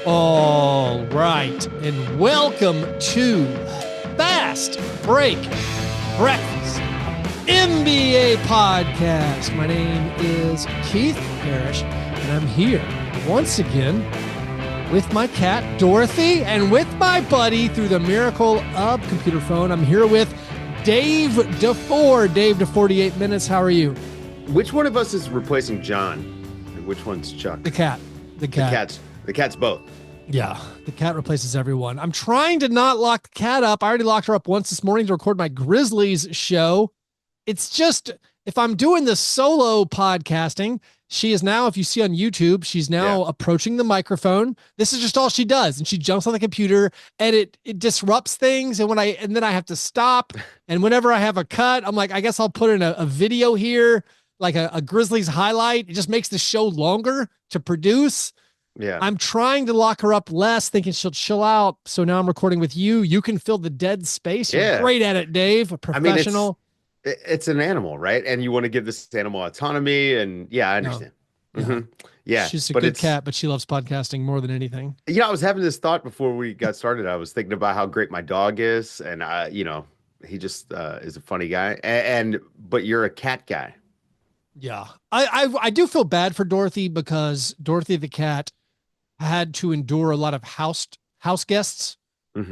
All right, and welcome to Fast Break Breakfast NBA podcast. My name is Keith Parrish, and I'm here once again with my cat Dorothy and with my buddy through the miracle of computer phone. I'm here with Dave DeFore. Dave to 48 minutes. How are you? Which one of us is replacing John, and which one's Chuck? The cat. The cat's both. Yeah, the cat replaces everyone. I'm trying to not lock the cat up. I already locked her up once this morning to record my Grizzlies show. It's just, if I'm doing the solo podcasting, she is now, if you see on YouTube, she's now approaching the microphone. This is just all she does. And she jumps on the computer and it disrupts things. And then I have to stop. And whenever I have a cut, I'm like, I guess I'll put in a video here, like a Grizzlies highlight. It just makes the show longer to produce. Yeah. I'm trying to lock her up less, thinking she'll chill out. So now I'm recording with you. You can fill the dead space. You're great at it, Dave. A professional. I mean, it's an animal, right? And you want to give this animal autonomy. And I understand. No. Mm-hmm. Yeah. She's a good cat, but she loves podcasting more than anything. I was having this thought before we got started. I was thinking about how great my dog is. And, he just is a funny guy. But you're a cat guy. Yeah. I do feel bad for Dorothy because Dorothy the cat had to endure a lot of house guests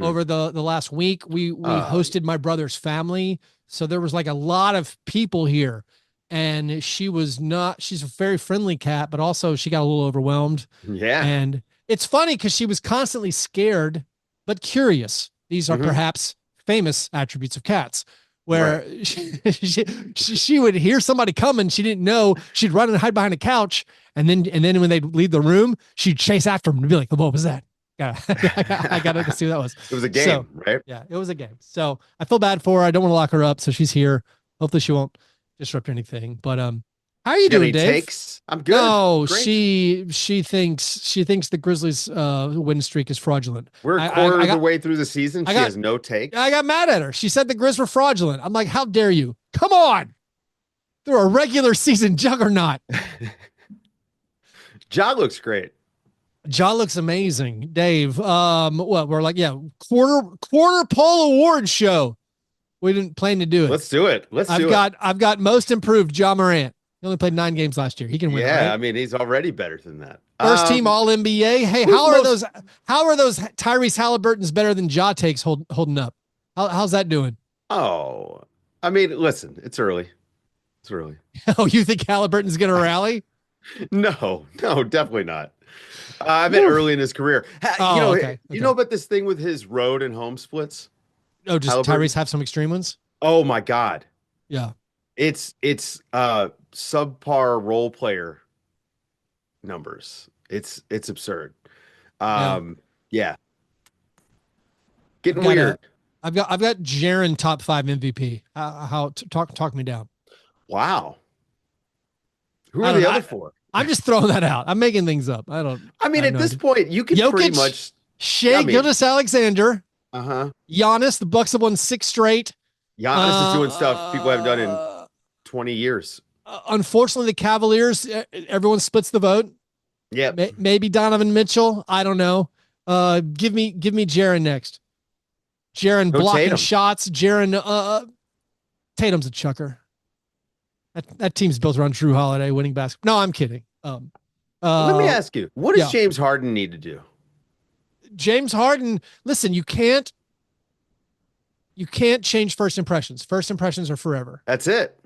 over the last week. We hosted my brother's family. So there was like a lot of people here, and she's a very friendly cat, but also she got a little overwhelmed. Yeah. And it's funny because she was constantly scared, but curious. These are perhaps famous attributes of cats, where she would hear somebody coming. She didn't know. She'd run and hide behind a couch. And then when they'd leave the room, she'd chase after them and be like, what was that? I got to see what that was. It was a game, right? Yeah, it was a game. So I feel bad for her. I don't want to lock her up. So she's here. Hopefully she won't disrupt anything. But how are you doing, Dave? Takes? I'm good. No, she thinks the Grizzlies win streak is fraudulent. We're a quarter of the way through the season. She has no take. I got mad at her. She said the Grizz were fraudulent. I'm like, how dare you? Come on. They're a regular season juggernaut. Ja looks great. Ja looks amazing. Dave, we're like, quarter pole award show. We didn't plan to do it. Let's do it. I've got most improved Ja Morant. He only played 9 games last year. He can win. Yeah, right? I mean, he's already better than that. First team All NBA. Hey, how are those Tyrese Halliburton's better than Ja takes holding up? How's that doing? Oh, I mean, listen, it's early. Oh, you think Halliburton's going to rally? No, definitely not. I meant early in his career. Okay. You know about this thing with his road and home splits? Oh, does Tyrese have some extreme ones? Oh my God. Yeah. It's subpar role player numbers. It's absurd. Yeah. Getting weird. I've got Jaren top 5 MVP. Talk me down. Wow. Who are the other 4? I'm just throwing that out. I'm making things up. I mean, at this point, you can pretty much Gilgeous Alexander. Uh-huh. Giannis, the Bucks have won 6 straight. Giannis is doing stuff people haven't done in 20 years. Unfortunately, the Cavaliers, everyone splits the vote. Yeah. Maybe Donovan Mitchell. I don't know. Give me Jaren next. Jaren blocking Tatum. shots. Jaren, Tatum's a chucker. That team's built around Drew Holiday winning basketball. No, I'm kidding. Let me ask you, what does James Harden need to do? James Harden, listen, you can't change first impressions. First impressions are forever. That's it.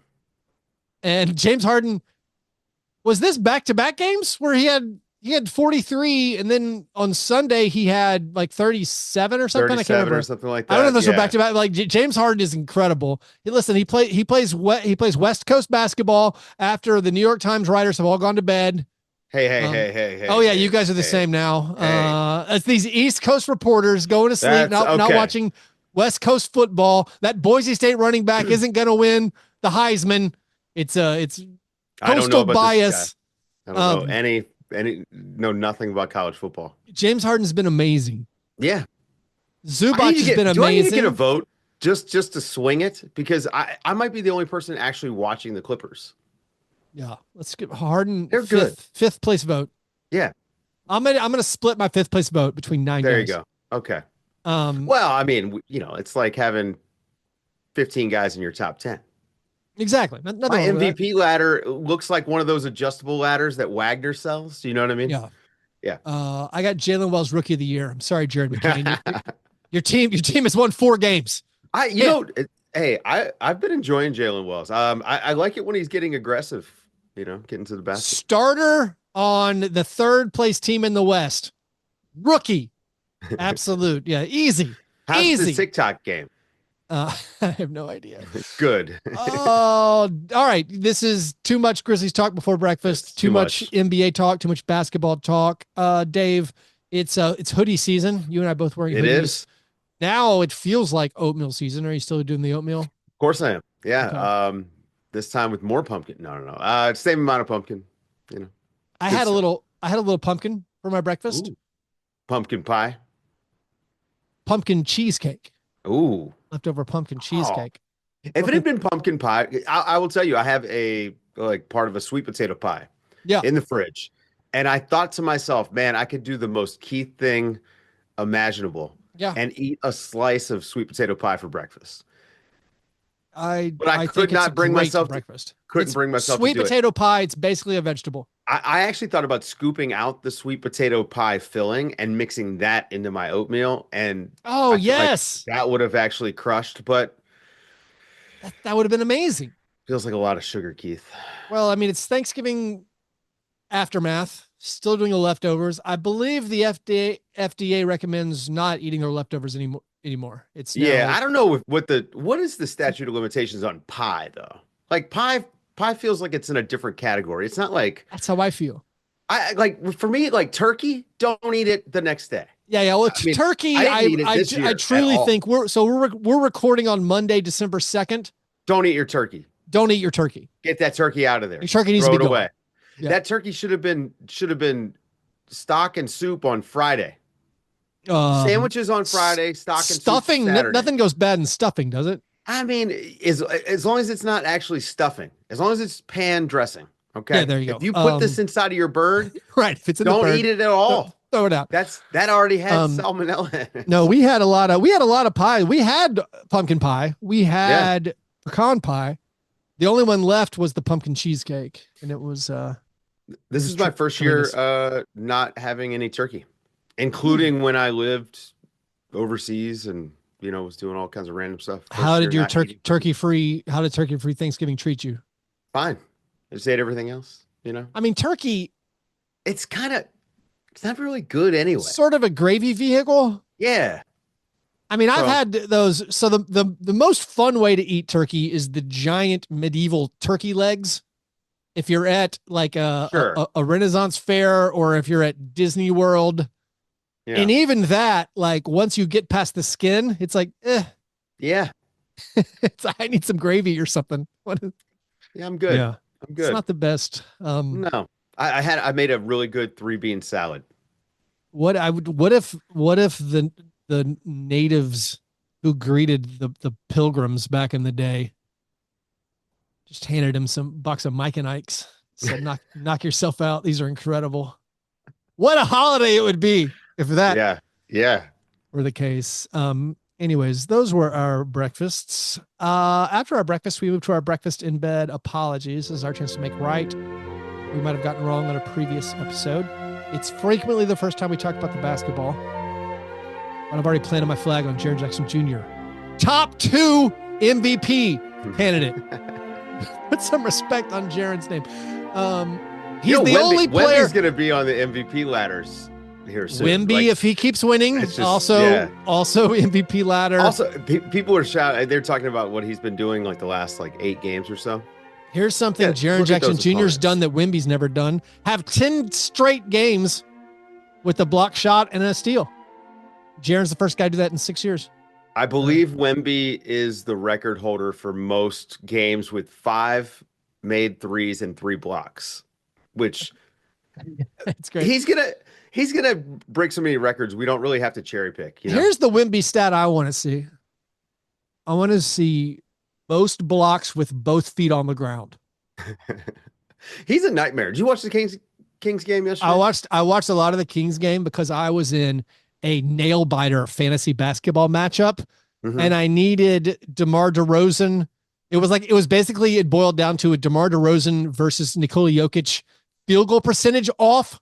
And James Harden, was this back-to-back games where he had 43 and then on Sunday he had like 37 or something? I can't remember. Or something like that. I don't know if those were back-to-back. Like James Harden is incredible. Listen, he plays West Coast basketball after the New York Times writers have all gone to bed. Hey. Oh yeah, you guys are the same now. It's these East Coast reporters going to sleep, not watching West Coast football. That Boise State running back isn't going to win the Heisman. It's coastal bias. I don't know nothing about college football. James Harden's been amazing. Yeah. Zubac has been amazing. Do I need to get a vote just to swing it? Because I might be the only person actually watching the Clippers. Yeah, let's get Harden. They're good. Fifth place vote. Yeah. I'm gonna split my fifth place vote between 9 There you guys. go. Okay. Um, Well, I mean, it's like having 15 guys in your top 10. exactly. Nothing My wrong with that. MVP ladder looks like one of those adjustable ladders that Wagner sells. Do you know what I mean? Yeah. Yeah. I got Jalen Wells Rookie of the Year. I'm sorry, Jared McCain. Your team has won 4 games. I, you Yeah. know, it- hey, I've been enjoying Jalen Wells. I like it when he's getting aggressive, getting to the basket. Starter on the third place team in the West. Rookie. Absolute. Yeah. Easy. How's the Easy. TikTok game? I have no idea. Good. Oh, all right. This is too much Grizzlies talk before breakfast. It's Too too much much. NBA talk. Too much basketball talk. Dave, it's hoodie season. You and I both wearing It hoodies. is. Now it feels like oatmeal season. Are you still doing the oatmeal? Of course I am. Yeah. Okay. This time with more pumpkin. No, no, no. Same amount of pumpkin. You know, I good had a stuff. little. I had a little pumpkin for my breakfast. Ooh. Pumpkin pie. Pumpkin cheesecake. Ooh. Leftover pumpkin Oh. cheesecake. If it had been pumpkin pie, I will tell you, I have a part of a sweet potato pie Yeah. in the fridge. And I thought to myself, man, I could do the most Keith thing imaginable Yeah. and eat a slice of sweet potato pie for breakfast. But I think could it's not a bring great myself to, breakfast. couldn't It's bring myself to sweet do it. potato pie. It's basically a vegetable. I actually thought about scooping out the sweet potato pie filling and mixing that into my oatmeal. And Oh I feel like yes, that would have actually crushed, but that would have been amazing. feels like a lot of sugar, Keith. Well, I mean, it's Thanksgiving aftermath. Still doing the leftovers. I believe the FDA recommends not eating their leftovers anymore. It's Yeah, now I don't know what is the statute of limitations on pie though? Like pie feels like it's in a different category. It's not like that's how I feel. I like for me like turkey, don't eat it the next day. Yeah, yeah. Well, I mean, turkey. I didn't eat it I this year I at truly all. think we're recording on Monday, December 2nd. Don't eat your turkey. Don't eat your turkey. Get that turkey out of there. Your turkey needs Throw to it be gone. away. Yeah. That turkey should have been stock and soup on Friday. Sandwiches on Friday, stock and stuffing. soup Saturday. Nothing goes bad in stuffing, does it? I mean, as long as it's not actually stuffing, as long as it's pan dressing. Okay. Yeah, there you go. If you put this inside of your bird, right. If it's in the don't bird, eat it at all. throw it out. That already has salmonella in it. No, we had a lot of pie. We had pumpkin pie. We had pecan pie. The only one left was the pumpkin cheesecake, and it was. This is my first year not having any turkey, including when I lived overseas and was doing all kinds of random stuff. How did your turkey free Thanksgiving treat you? Fine. I just ate everything else. I mean, turkey. It's not really good anyway. Sort of a gravy vehicle. Yeah. I mean, I've had those. So the most fun way to eat turkey is the giant medieval turkey legs. If you're at like a Renaissance fair or if you're at Disney World. Yeah. And even that, like once you get past the skin, it's like, yeah, I need some gravy or something. Yeah, I'm good. Yeah, I'm good. It's not the best. No, I made a really good 3-bean salad. What if the natives who greeted the pilgrims back in the day just handed him some box of Mike and Ike's, said, knock yourself out. These are incredible. What a holiday it would be if that were the case. Anyways, those were our breakfasts. After our breakfast, we moved to our breakfast in bed apologies. This is our chance to make right. We might have gotten wrong on a previous episode. It's frequently the first time we talk about the basketball. But I've already planted my flag on Jaren Jackson Jr. Top 2 MVP candidate. Put some respect on Jaren's name. He's the only player. Wemby's going to be on the MVP ladders here soon. Wemby, if he keeps winning, also MVP ladder. Also, people are shouting. They're talking about what he's been doing like the last 8 games or so. Here's something Jaren Jackson Jr.'s done that Wemby's never done. Have 10 straight games with a block shot and a steal. Jaren's the first guy to do that in 6 years. I believe Wemby is the record holder for most games with 5 made threes and 3 blocks, which it's great. He's gonna break so many records. We don't really have to cherry pick. Here's the Wemby stat I want to see. I want to see most blocks with both feet on the ground. He's a nightmare. Did you watch the Kings Kings game yesterday? I watched a lot of the Kings game because I was in a nail biter fantasy basketball matchup, and I needed DeMar DeRozan. It boiled down to a DeMar DeRozan versus Nikola Jokic field goal percentage off.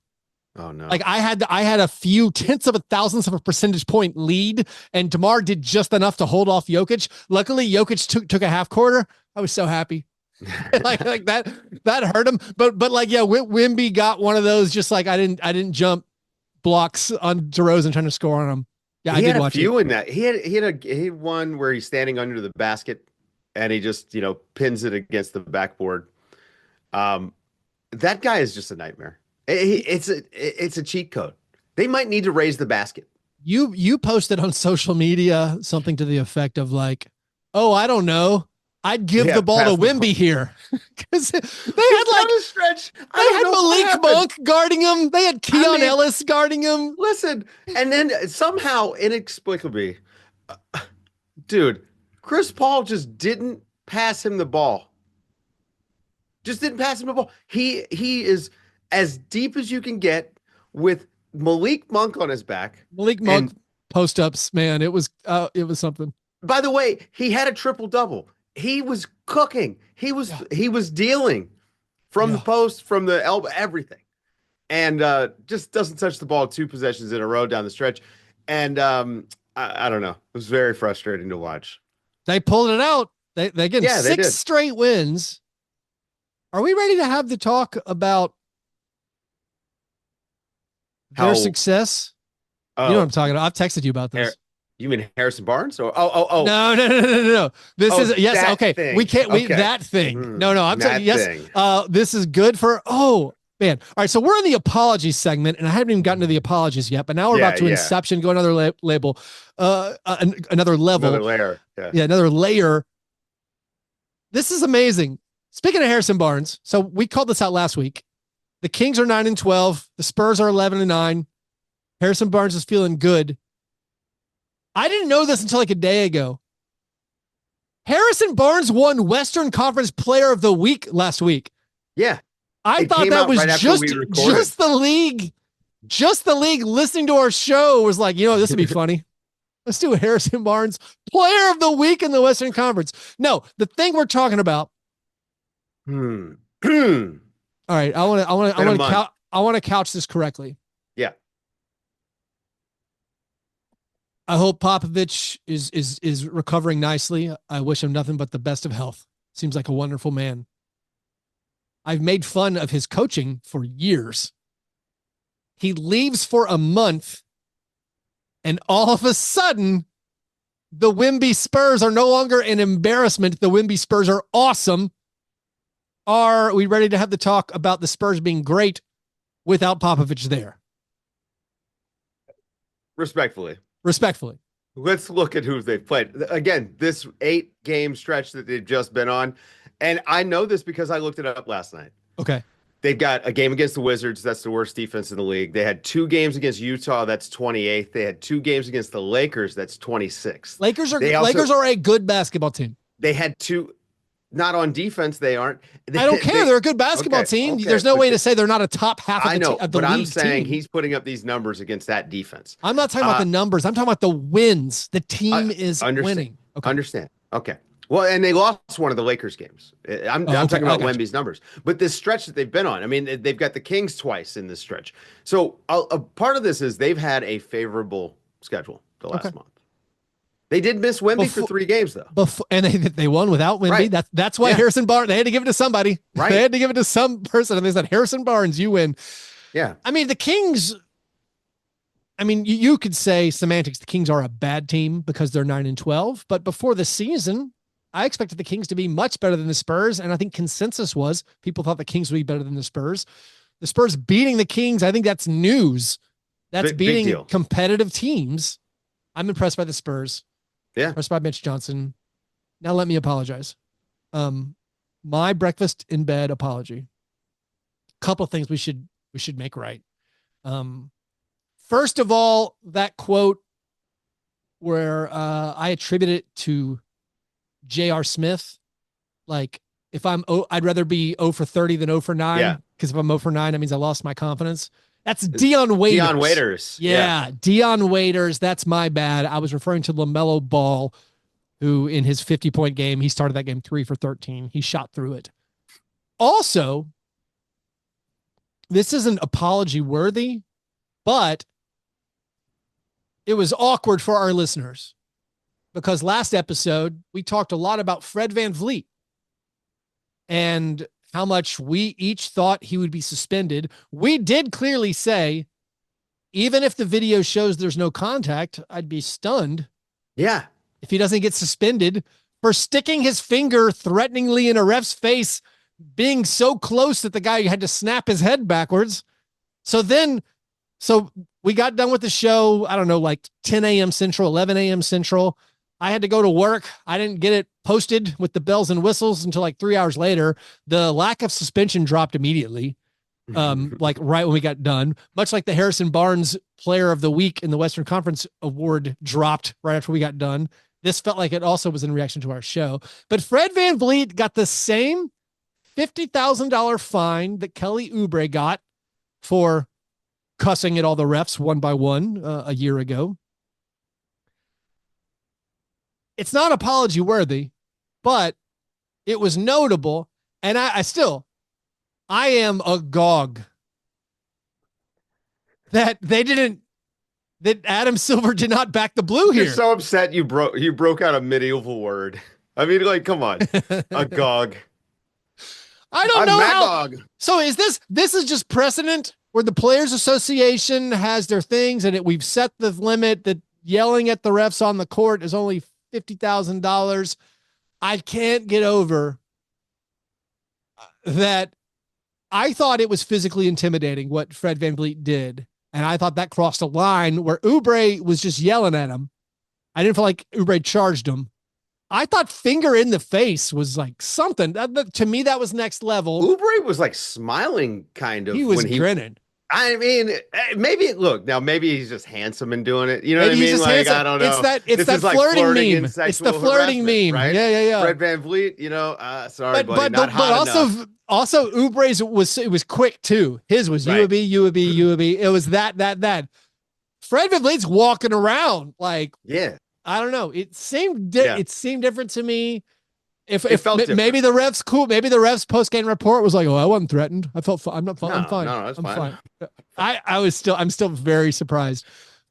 Oh no! Like I had a few tenths of a thousandth of a percentage point lead, and DeMar did just enough to hold off Jokic. Luckily, Jokic took a half quarter. I was so happy. like that hurt him. But Wemby got one of those. Just like I didn't jump blocks on DeRozan trying to score on him. Yeah, I did watch it. In that. He had one where he's standing under the basket and he just pins it against the backboard. That guy is just a nightmare. It's a cheat code. They might need to raise the basket. You posted on social media something to the effect of like, oh, I don't know, I'd give the ball to Wemby here because they had like a stretch. They had Malik Monk guarding him. They had Keon Ellis guarding him. Listen, and then somehow inexplicably, dude, Chris Paul just didn't pass him the ball. Just didn't pass him the ball. He is as deep as you can get with Malik Monk on his back. Malik Monk post ups, man. It was something. By the way, he had a triple double. He was cooking. He was dealing from the post, from the elbow, everything, and just doesn't touch the ball 2 possessions in a row down the stretch. And I don't know. It was very frustrating to watch. They pulled it out. They get 6 straight wins. Are we ready to have the talk about their success? You know what I'm talking about. I've texted you about this. You mean Harrison Barnes? Or No. This is yes. Okay. Thing. We can't. That thing. No. I'm saying yes. This is good for. Oh man. All right. So we're in the apology segment, and I haven't even gotten to the apologies yet. But now we're about to Inception. Go another label. Another level. Another layer. Yeah. Another layer. This is amazing. Speaking of Harrison Barnes, so we called this out last week. The Kings are 9-12. The Spurs are 11-9. Harrison Barnes is feeling good. I didn't know this until like a day ago. Harrison Barnes won Western Conference Player of the Week last week. Yeah. I thought that was just the league. Just the league listening to our show was like, this would be funny. Let's do a Harrison Barnes Player of the Week in the Western Conference. No, the thing we're talking about. All right. I want to couch this correctly. Yeah. I hope Popovich is recovering nicely. I wish him nothing but the best of health. Seems like a wonderful man. I've made fun of his coaching for years. He leaves for a month, and all of a sudden, the Wemby Spurs are no longer an embarrassment. The Wemby Spurs are awesome. Are we ready to have the talk about the Spurs being great without Popovich there? Respectfully. Let's look at who they've played. Again, this 8-game stretch that they've just been on. And I know this because I looked it up last night. Okay. They've got a game against the Wizards. That's the worst defense in the league. They had 2 games against Utah. That's 28th. They had 2 games against the Lakers. That's 26th. Lakers are a good basketball team. They had 2. Not on defense, they aren't. I don't care. They're a good basketball team. Okay, there's no way to say they're not a top half of the league. But I'm saying he's putting up these numbers against that defense. I'm not talking about the numbers. I'm talking about the wins. The team is winning. Okay. Understand. Okay. Well, and they lost one of the Lakers games. I'm talking about Wemby's numbers. But this stretch that they've been on, I mean, they've got the Kings twice in this stretch. So a part of this is they've had a favorable schedule the last month. They did miss Wemby for 3 games, though. And they won without Wemby. Right. That's why Harrison Barnes, they had to give it to somebody. Right. They had to give it to some person. And they said, Harrison Barnes, you win. Yeah. I mean, the Kings, you could say semantics. The Kings are a bad team because they're 9-12. But before the season, I expected the Kings to be much better than the Spurs. And I think consensus was people thought the Kings would be better than the Spurs. The Spurs beating the Kings, I think that's news. That's beating competitive teams. I'm impressed by the Spurs. Yeah. Impressed by Mitch Johnson. Now let me apologize. My breakfast in bed apology. Couple things we should make right. First of all, that quote where I attribute it to J.R. Smith. Like if I'd rather be 0 for 30 than 0 for 9. Yeah. because if I'm 0 for 9, that means I lost my confidence. That's Dion Waiters. Dion Waiters. Yeah, Dion Waiters. That's my bad. I was referring to LaMelo Ball, who in his 50-point game, he started that game 3 for 13. He shot through it. Also, this isn't apology worthy, but it was awkward for our listeners because last episode, we talked a lot about Fred VanVleet and how much we each thought he would be suspended. We did clearly say, even if the video shows there's no contact, I'd be stunned. Yeah. If he doesn't get suspended for sticking his finger threateningly in a ref's face, being so close that the guy had to snap his head backwards. So we got done with the show, I don't know, like 10 a.m. Central, 11 a.m. Central. I had to go to work. I didn't get it posted with the bells and whistles until like 3 hours later. The lack of suspension dropped immediately, like right when we got done, much like the Harrison Barnes Player of the Week in the Western Conference Award dropped right after we got done. This felt like it also was in reaction to our show. But Fred VanVleet got the same $50,000 fine that Kelly Oubre got for cussing at all the refs one by one a year ago. It's not apology worthy, but it was notable. And I am agog that that Adam Silver did not back the blue here. You're so upset you broke out a medieval word. I mean, like, come on. Agog. I don't know how. So is this is just precedent where the Players Association has their things and we've set the limit that yelling at the refs on the court is only $50,000. I can't get over that. I thought it was physically intimidating what Fred VanVleet did. And I thought that crossed a line where Oubre was just yelling at him. I didn't feel like Oubre charged him. I thought finger in the face was like something. To me, that was next level. Oubre was like smiling kind of. He was grinning. I mean, maybe he's just handsome and doing it. You know what I mean? Like, handsome. I don't know. It's that flirting meme. It's the flirting meme. Right? Yeah. Fred VanVleet, sorry, buddy, not hot enough. Also Oubre's was quick too. His was UAB. It was that. Fred VanVleet's walking around like, yeah. I don't know. It seemed different to me. If maybe the refs cool, maybe the refs post game report was like, oh, I wasn't threatened. I felt fine. I'm fine. No, that's fine. I'm still very surprised.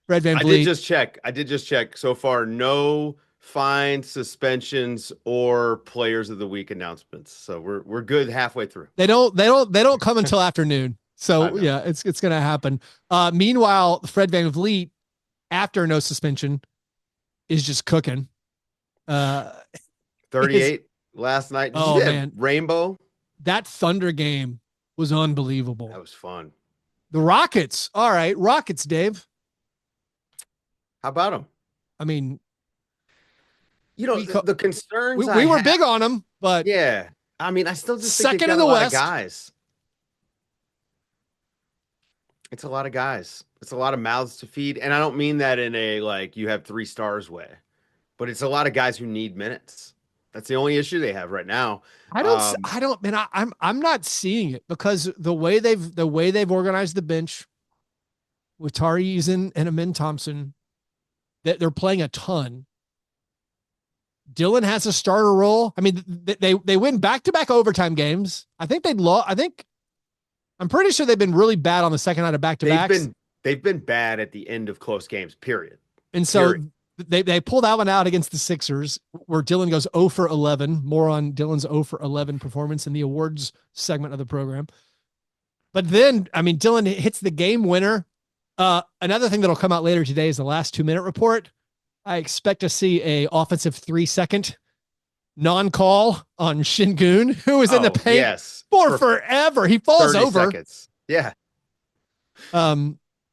Fred VanVleet. I did just check. So far, no fines, suspensions, or Players of the Week announcements. So we're good halfway through. They don't come until afternoon. So yeah, it's gonna happen. Meanwhile, Fred VanVleet, after no suspension, is just cooking. 38 last night. Man, Rainbow. That Thunder game was unbelievable. That was fun. The Rockets. All right, Rockets, Dave. How about them? I mean, the concerns we were big on them, but yeah, I mean, I still just second think in the West. Guys. It's a lot of guys. It's a lot of mouths to feed, and I don't mean that in a like you have 3 stars way, but it's a lot of guys who need minutes. That's the only issue they have right now. I'm not seeing it because the way they've organized the bench with Tari Eason and Amin Thompson, that they're playing a ton. Dylan has a starter role. I mean, they win back-to-back overtime games. I think I'm pretty sure they've been really bad on the second night of back-to-backs. They've been bad at the end of close games, period. And so they pulled that one out against the Sixers where Dylan goes 0 for 11. More on Dylan's 0 for 11 performance in the awards segment of the program. But then, I mean, Dylan hits the game winner. Another thing that'll come out later today is the last 2-minute report. I expect to see a offensive 3-second non-call on Şengün, who was in the paint for forever. He falls over. Seconds. Yeah.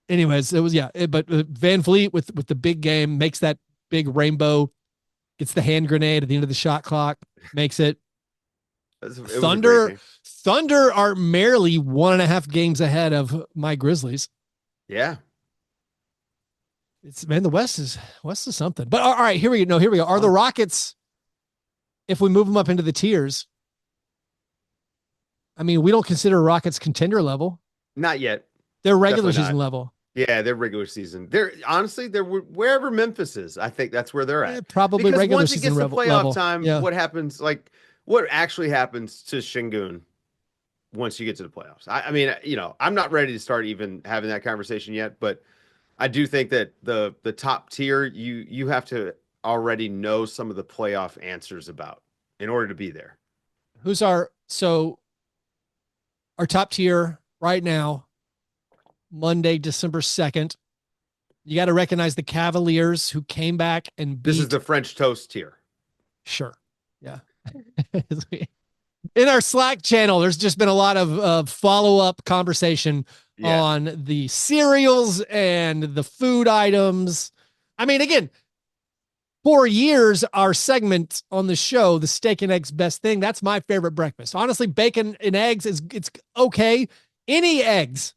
Anyways, it was, but VanVleet with the big game makes that big rainbow, gets the hand grenade at the end of the shot clock, makes it. Thunder are merely 1.5 games ahead of my Grizzlies. Yeah. The West is something. But all right, here we go. Are the Rockets, if we move them up into the tiers, I mean, we don't consider Rockets contender level. Not yet. They're regular Definitely season not. level. Yeah, they're regular season. They're honestly, they're wherever Memphis is. I think that's where they're at. Probably Because regular once it season gets to playoff level. time, Yeah. what happens? Like, what actually happens to Şengün once you get to the playoffs? I mean, I'm not ready to start even having that conversation yet, but I do think that the top tier, you have to already know some of the playoff answers about in order to be there. Who's our top tier right now? Monday, December 2nd. You got to recognize the Cavaliers who came back and beat. This is the French toast tier. Sure. Yeah. In our Slack channel, there's just been a lot of follow-up conversation on the cereals and the food items. I mean, again, for years, our segment on the show, the steak and eggs best thing, that's my favorite breakfast. Honestly, bacon and eggs it's okay. Any eggs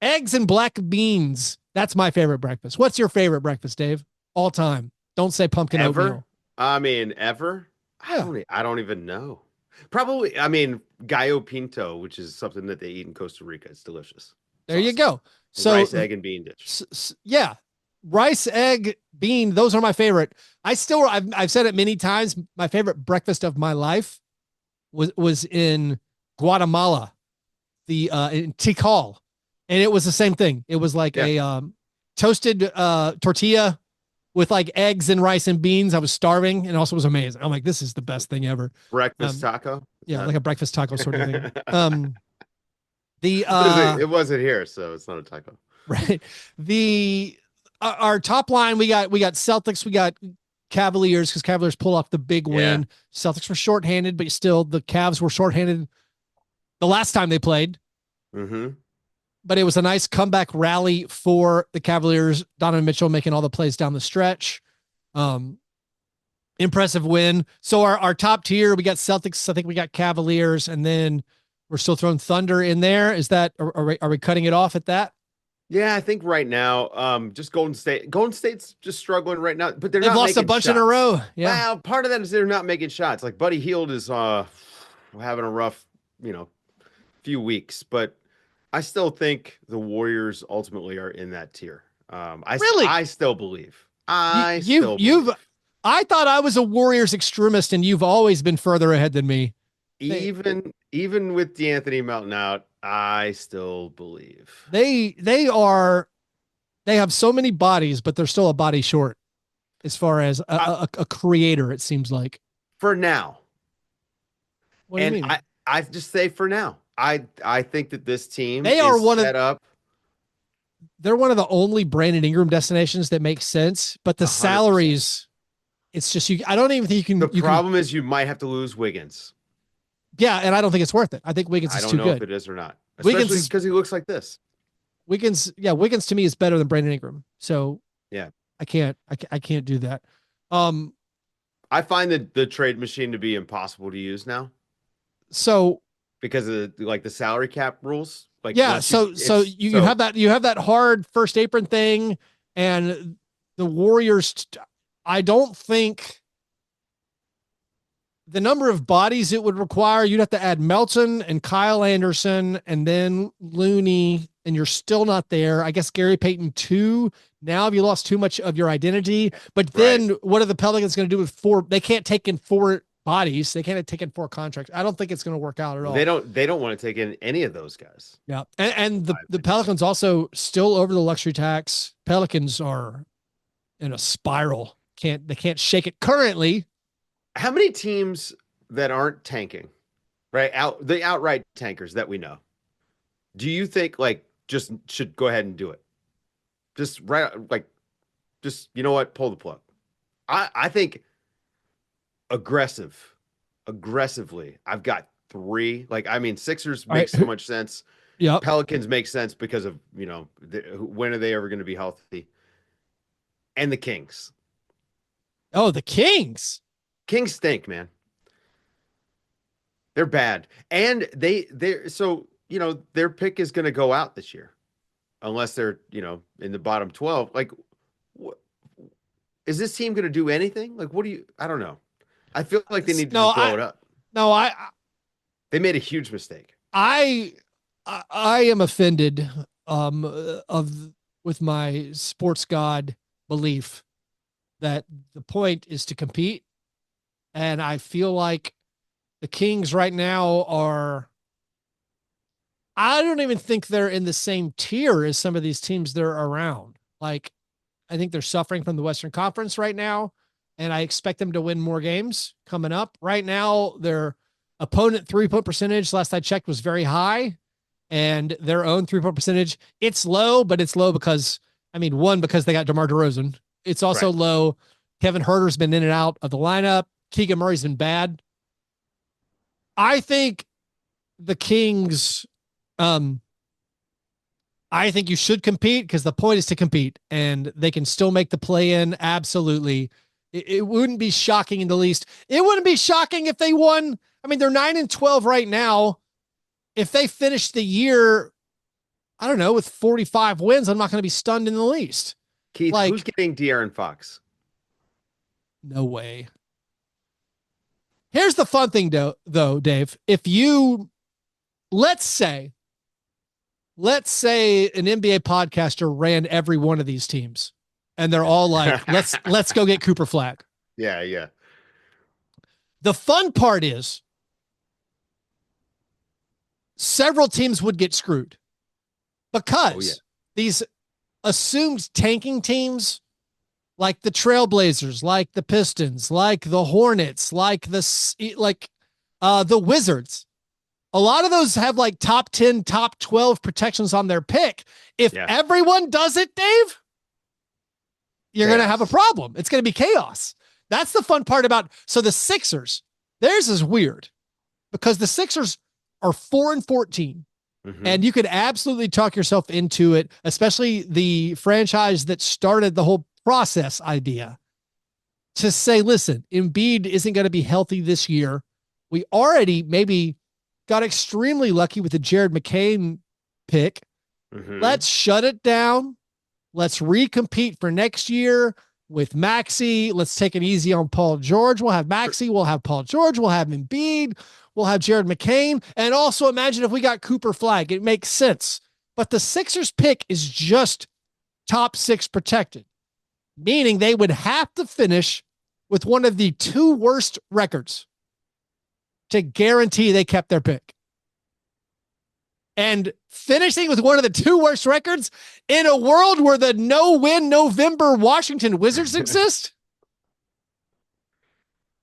and black beans, that's my favorite breakfast. What's your favorite breakfast, Dave? All time. Don't say pumpkin oatmeal. I mean, ever? Yeah. I don't even know. Probably, I mean, gallo pinto, which is something that they eat in Costa Rica. It's delicious. There you go. So rice, egg, and bean dish. Yeah. Rice, egg, bean, those are my favorite. I've said it many times. My favorite breakfast of my life was in Guatemala, in Tikal. And it was the same thing. It was like a toasted tortilla with like eggs and rice and beans. I was starving and also was amazing. I'm like, this is the best thing ever. Breakfast taco? Yeah, like a breakfast taco sort of thing. It wasn't here, so it's not a taco. Right. Our top line, we got Celtics, we got Cavaliers, because Cavaliers pull off the big win. Celtics were shorthanded, but still the Cavs were shorthanded the last time they played. Mm-hmm. But it was a nice comeback rally for the Cavaliers. Donovan Mitchell making all the plays down the stretch. Impressive win. So our top tier, we got Celtics. I think we got Cavaliers, and then we're still throwing Thunder in there. Is that, are we cutting it off at that? Yeah, I think right now, just Golden State. Golden State's just struggling right now, but they've lost a bunch in a row. Yeah. Well, part of that is they're not making shots. Like Buddy Hield is having a rough, few weeks, but I still think the Warriors ultimately are in that tier. I still believe. I thought I was a Warriors extremist, and you've always been further ahead than me. Even with DeAnthony Melton out, I still believe they have so many bodies, but they're still a body short as far as a creator. It seems like for now. What do you mean? I just say for now. I think that this team they're one of the only Brandon Ingram destinations that makes sense, but the 100%. Salaries, it's just I don't even think you can. The problem is you might have to lose Wiggins. Yeah, and I don't think it's worth it. I think Wiggins is too good. I don't know if it is or not. Especially because he looks like this. Wiggins to me is better than Brandon Ingram. So yeah, I can't do that. I find the trade machine to be impossible to use now. So because of the salary cap rules. Like yeah, you have that hard first apron thing, and the Warriors. I don't think the number of bodies it would require, you'd have to add Melton and Kyle Anderson and then Looney, and you're still not there. I guess Gary Payton too. Now have you lost too much of your identity? But then what are the Pelicans going to do with four? They can't take in four bodies. They can't take in four contracts. I don't think it's going to work out at all. They don't want to take in any of those guys. Yeah. And the Pelicans also still over the luxury tax. Pelicans are in a spiral. They can't shake it currently. How many teams that aren't tanking, right? The outright tankers that we know, do you think just should go ahead and do it? Just you know what? Pull the plug. I think aggressively, I've got three. Sixers makes so much sense. Yeah. Pelicans make sense because of, when are they ever going to be healthy? And the Kings. Oh, the Kings. Kings stink, man. They're bad. And they're so, their pick is going to go out this year unless they're, in the bottom 12. What is this team going to do anything? I don't know. I feel like they need to blow it up. No, they made a huge mistake. I am offended with my sports god belief that the point is to compete. And I feel like the Kings right now I don't even think they're in the same tier as some of these teams they're around. Like, I think they're suffering from the Western Conference right now, and I expect them to win more games coming up. Right now, their opponent 3-point percentage, last I checked, was very high, and their own 3-point percentage, it's low, but it's low because, one, because they got DeMar DeRozan. It's also low. Kevin Huerter's been in and out of the lineup. Keegan Murray's been bad. I think the Kings, I think you should compete because the point is to compete, and they can still make the play in. Absolutely. It wouldn't be shocking in the least. It wouldn't be shocking if they won. They're 9-12 right now. If they finish the year, I don't know, with 45 wins, I'm not going to be stunned in the least. Keith, who's getting De'Aaron Fox? No way. Here's the fun thing, though, Dave. If you, let's say an NBA podcaster ran every one of these teams, and they're all like, let's go get Cooper Flag. Yeah. The fun part is several teams would get screwed because these assumed tanking teams, like the Trailblazers, like the Pistons, like the Hornets, like the Wizards, a lot of those have like top 10, top 12 protections on their pick. If everyone does it, Dave, you're going to have a problem. It's going to be chaos. That's the fun part so the Sixers, theirs is weird because the Sixers are 4-14. Mm-hmm. And you could absolutely talk yourself into it, especially the franchise that started the whole process idea to say, listen, Embiid isn't going to be healthy this year. We already maybe got extremely lucky with the Jared McCain pick. Mm-hmm. Let's shut it down. Let's recompete for next year with Maxey. Let's take it easy on Paul George. We'll have Maxey. We'll have Paul George. We'll have Embiid. We'll have Jared McCain. And also imagine if we got Cooper Flag. It makes sense. But the Sixers pick is just top 6 protected, meaning they would have to finish with one of the 2 worst records to guarantee they kept their pick. And finishing with one of the 2 worst records in a world where the no-win November Washington Wizards exist.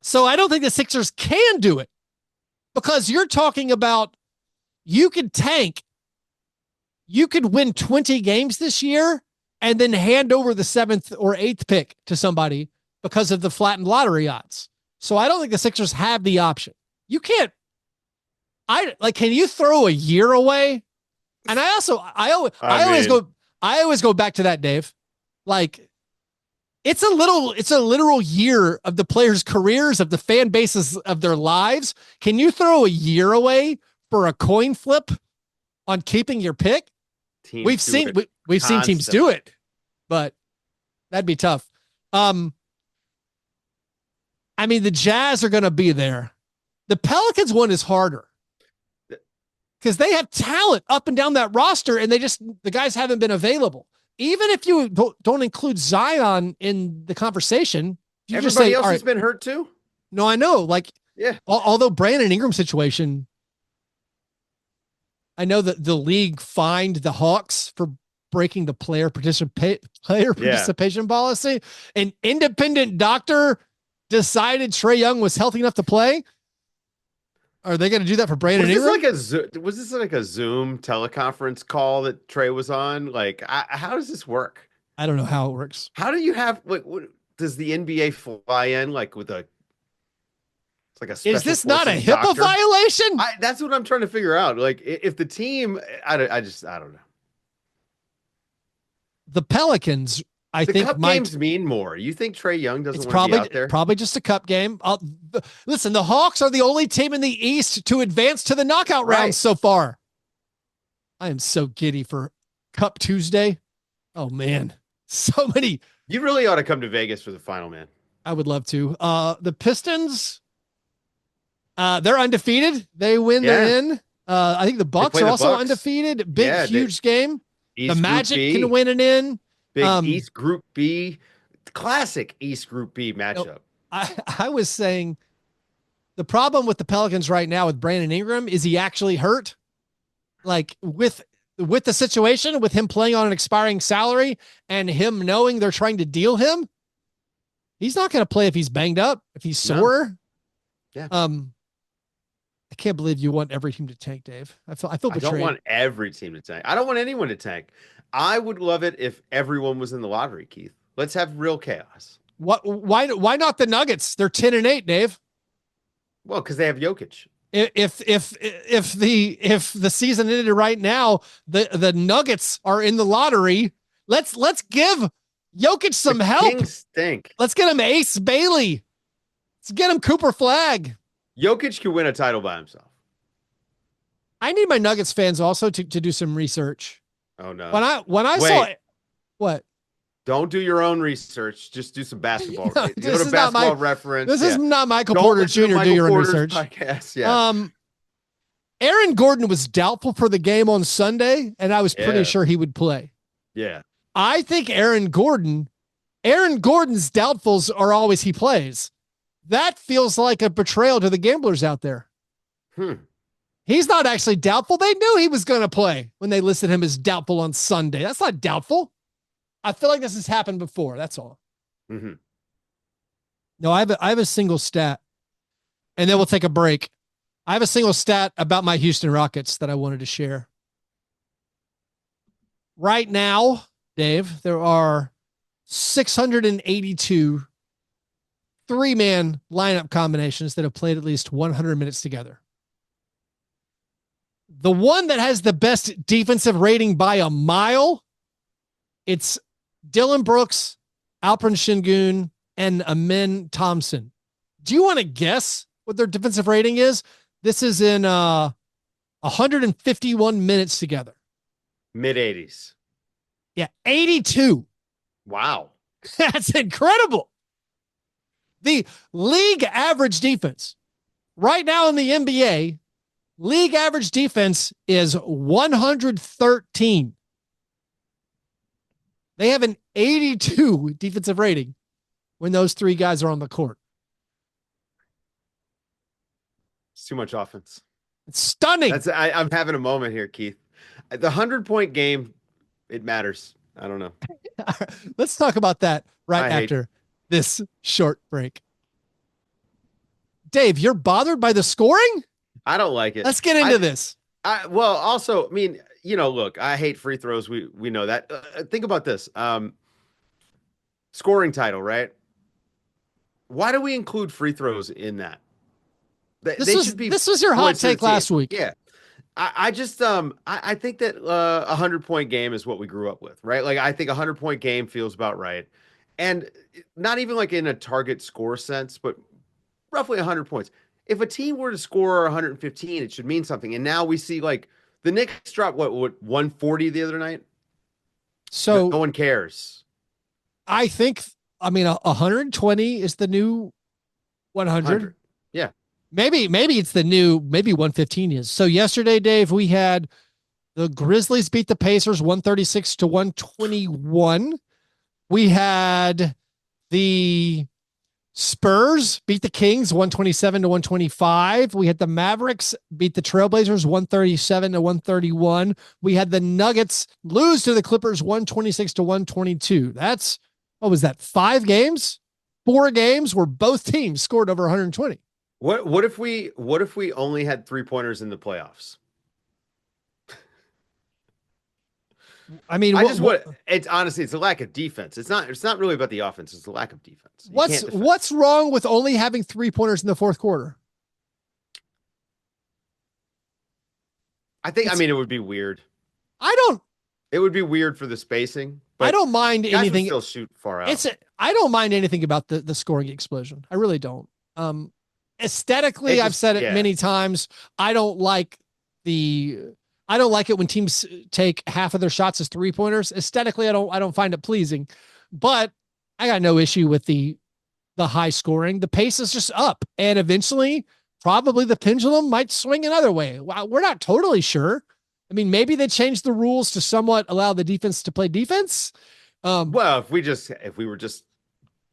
So I don't think the Sixers can do it because you're talking about you could tank. You could win 20 games this year and then hand over the 7th or 8th pick to somebody because of the flattened lottery odds. So I don't think the Sixers have the option. You can't. Can you throw a year away? And I always go back to that, Dave. Like, it's a literal year of the players' careers, of the fan bases of their lives. Can you throw a year away for a coin flip on keeping your pick? We've seen teams do it, but that'd be tough. The Jazz are going to be there. The Pelicans one is harder because they have talent up and down that roster, and the guys haven't been available. Even if you don't include Zion in the conversation, everybody else has been hurt too. No, I know. Although Brandon Ingram's situation, I know that the league fined the Hawks for breaking the player participation policy. An independent doctor decided Trae Young was healthy enough to play. Are they going to do that for Brandon Ingram? Was this like a Zoom teleconference call that Trae was on? How does this work? I don't know how it works. How do you have what does the NBA fly in with a? It's like a. Is this not a HIPAA violation? That's what I'm trying to figure out. If the team, I don't know. The Pelicans. I think cup games mean more. You think Trae Young doesn't want to be out there? Probably just a cup game. Listen, the Hawks are the only team in the East to advance to the knockout rounds so far. I am so giddy for Cup Tuesday. Oh man, so many. You really ought to come to Vegas for the final, man. I would love to. The Pistons, they're undefeated. They win, they're in. I think the Bucks are also undefeated. Big, huge game. The Magic can win it in. Big East Group B, classic East Group B matchup. I was saying the problem with the Pelicans right now with Brandon Ingram is he actually hurt. Like with the situation, with him playing on an expiring salary and him knowing they're trying to deal him, he's not going to play if he's banged up, if he's sore. No. Yeah. I can't believe you want every team to tank, Dave. I feel betrayed. I don't want every team to tank. I don't want anyone to tank. I would love it if everyone was in the lottery, Keith. Let's have real chaos. What? Why not the Nuggets? They're 10-8, Dave. Well, because they have Jokic. If the season ended right now, the Nuggets are in the lottery. Let's give Jokic some help. Kings stink. Let's get him Ace Bailey. Let's get him Cooper Flagg. Jokic could win a title by himself. I need my Nuggets fans also to do some research. Oh no. When I saw it, what? Don't do your own research. Just do some basketball. Go to Basketball Reference. This is not Michael Porter Jr. Do your own research. Podcast. Yeah. Aaron Gordon was doubtful for the game on Sunday, and I was pretty sure he would play. Yeah. I think Aaron Gordon's doubtfuls are always he plays. That feels like a betrayal to the gamblers out there. He's not actually doubtful. They knew he was going to play when they listed him as doubtful on Sunday. That's not doubtful. I feel like this has happened before. That's all. Mm-hmm. No, I have a single stat, and then we'll take a break. I have a single stat about my Houston Rockets that I wanted to share. Right now, Dave, there are 682 three-man lineup combinations that have played at least 100 minutes together. The one that has the best defensive rating by a mile, it's Dylan Brooks, Alperen Şengün, and Amin Thompson. Do you want to guess what their defensive rating is? This is in 151 minutes together. Mid-80s. Yeah, 82. Wow. That's incredible. The league average defense right now in the NBA, league average defense is 113. They have an 82 defensive rating when those three guys are on the court. It's too much offense. It's stunning. I'm having a moment here, Keith. The 100-point game, it matters. I don't know. Let's talk about that after this short break. Dave, you're bothered by the scoring? I don't like it. Let's get into this. Well, also, I mean, look, I hate free throws. We know that. Think about this. Scoring title, right? Why do we include free throws in that? This was your hot take last week. Yeah. I just I think that 100-point game is what we grew up with, right? Like I think 100-point game feels about right. And not even like in a target score sense, but roughly 100 points. If a team were to score 115, it should mean something. And now we see like the Knicks dropped what 140 the other night. So no one cares. I think 120 is the new 100. Yeah. Maybe it's the new, maybe 115 is. So yesterday, Dave, we had the Grizzlies beat the Pacers 136-121. We had the Spurs beat the Kings 127-125. We had the Mavericks beat the Trailblazers 137-131. We had the Nuggets lose to the Clippers 126-122. That's, what was that? 5 games? 4 games where both teams scored over 120. What if we only had 3-pointers in the playoffs? I mean, it's honestly, it's a lack of defense. It's not really about the offense. It's the lack of defense. What's wrong with only having 3-pointers in the fourth quarter? It would be weird. It would be weird for the spacing. But I don't mind anything. Still shoot far out. I don't mind anything about the scoring explosion. I really don't. Aesthetically, I've said it many times. I don't like it when teams take half of their shots as 3-pointers. Aesthetically, I don't find it pleasing, but I got no issue with the high scoring. The pace is just up, and eventually probably the pendulum might swing another way. We're not totally sure. I mean, maybe they changed the rules to somewhat allow the defense to play defense. Well, if we were just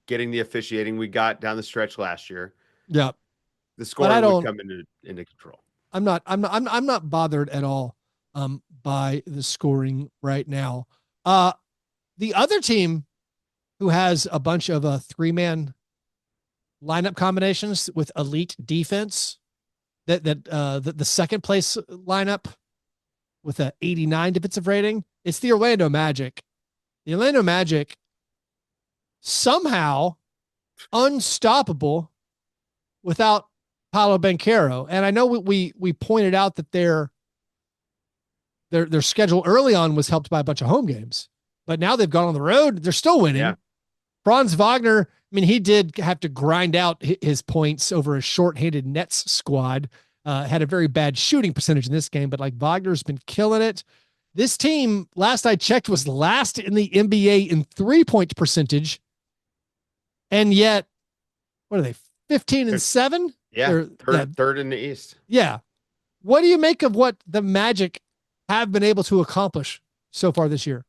getting the officiating we got down the stretch last year, yeah, the but I scoring would don't. come into control. I'm not bothered at all by the scoring right now. The other team who has a bunch of 3-man lineup combinations with elite defense, the second place lineup with a 89 defensive rating, it's the Orlando Magic. The Orlando Magic somehow unstoppable without Paolo Banchero. And I know we pointed out that their schedule early on was helped by a bunch of home games, but now they've gone on the road. They're still winning. Yeah. Franz Wagner, I mean, he did have to grind out his points over a short-handed Nets squad. Had a very bad shooting percentage in this game, but like Wagner's been killing it. This team, last I checked, was last in the NBA in 3-point percentage. And yet, what are they, 15-7? Yeah, third in the East. Yeah. What do you make of what the Magic have been able to accomplish so far this year?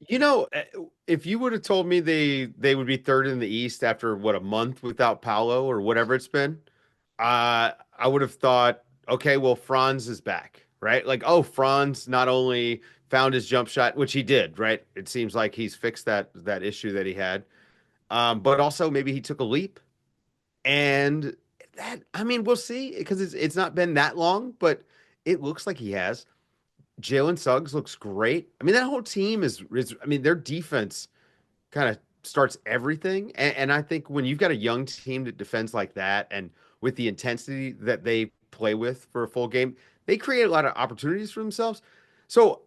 If you would have told me they would be third in the East after a month without Paolo or whatever it's been, I would have thought, okay, well, Franz is back, right? Like, oh, Franz not only found his jump shot, which he did, right? It seems like he's fixed that issue that he had, but also maybe he took a leap, and that, I mean, we'll see, because it's not been that long, but it looks like he has. Jalen Suggs looks great. I mean, that whole team is I mean, their defense kind of starts everything. And I think when you've got a young team that defends like that, and with the intensity that they play with for a full game, they create a lot of opportunities for themselves. So